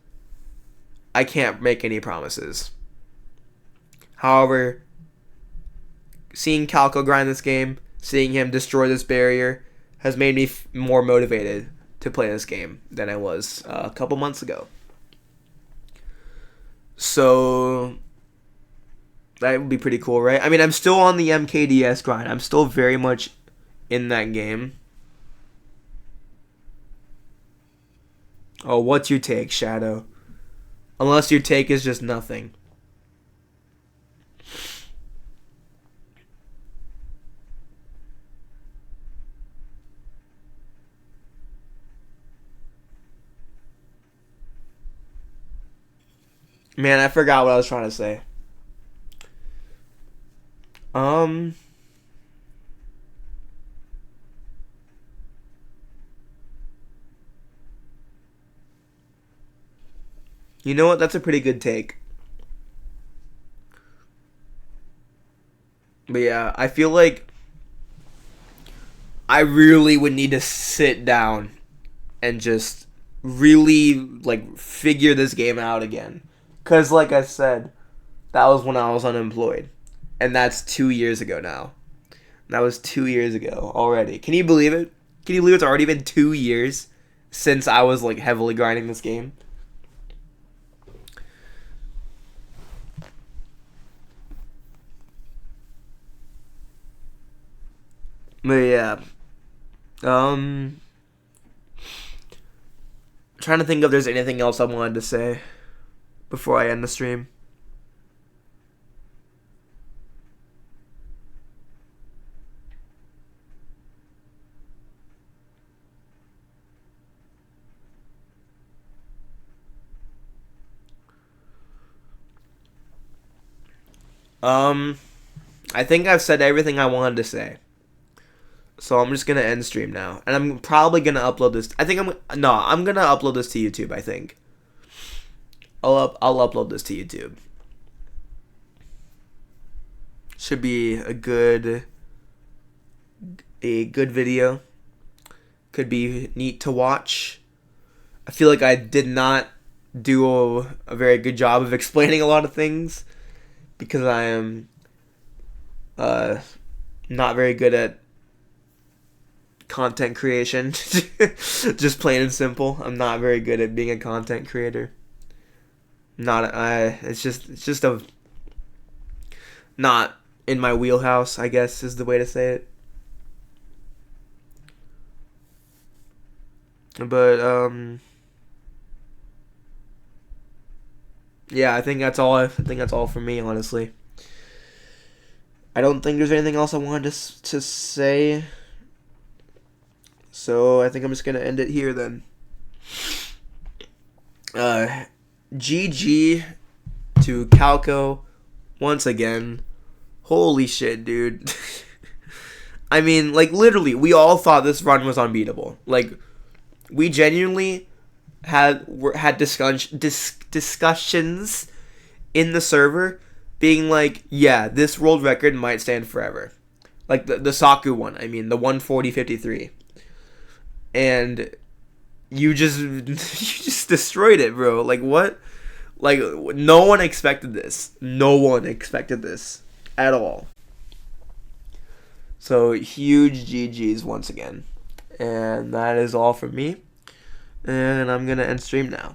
I can't make any promises. However, seeing Calco grind this game, seeing him destroy this barrier, has made me more motivated to play this game than I was a couple months ago. So that would be pretty cool, right? I mean, I'm still on the MKDS grind. I'm still very much in that game. Oh, what's your take, Shadow? Unless your take is just nothing. Man, I forgot what I was trying to say. Um, you know what? That's a pretty good take. But yeah, I feel like I really would need to sit down and just really like figure this game out again. Cause like I said, that was when I was unemployed. And that's 2 years ago now. That was 2 years ago already. Can you believe it? Can you believe it's already been 2 years since I was like heavily grinding this game? But yeah. Um Trying to think if there's anything else I wanted to say before I end the stream. Um I think I've said everything I wanted to say. So I'm just gonna end stream now, and I'm probably gonna upload this. I'm gonna upload this to YouTube. I think I'll upload this to YouTube. Should be a good video. Could be neat to watch. I feel like I did not do a very good job of explaining a lot of things because I am not very good at content creation. Just plain and simple. I'm not very good at being a content creator. It's just a not in my wheelhouse, I guess is the way to say it. But yeah, I think that's all. I think that's all for me, honestly. I don't think there's anything else I wanted to say. So I think I'm just gonna end it here then. GG to Calco once again. Holy shit, dude. I mean, like, literally, we all thought this run was unbeatable. Like, we genuinely had discussions in the server being like, yeah, this world record might stand forever. Like, the Saku one, I mean, the 140.53. And you just destroyed it, bro. Like, what? Like, no one expected this. No one expected this at all. So, huge GGs once again. And that is all from me. And I'm going to end stream now.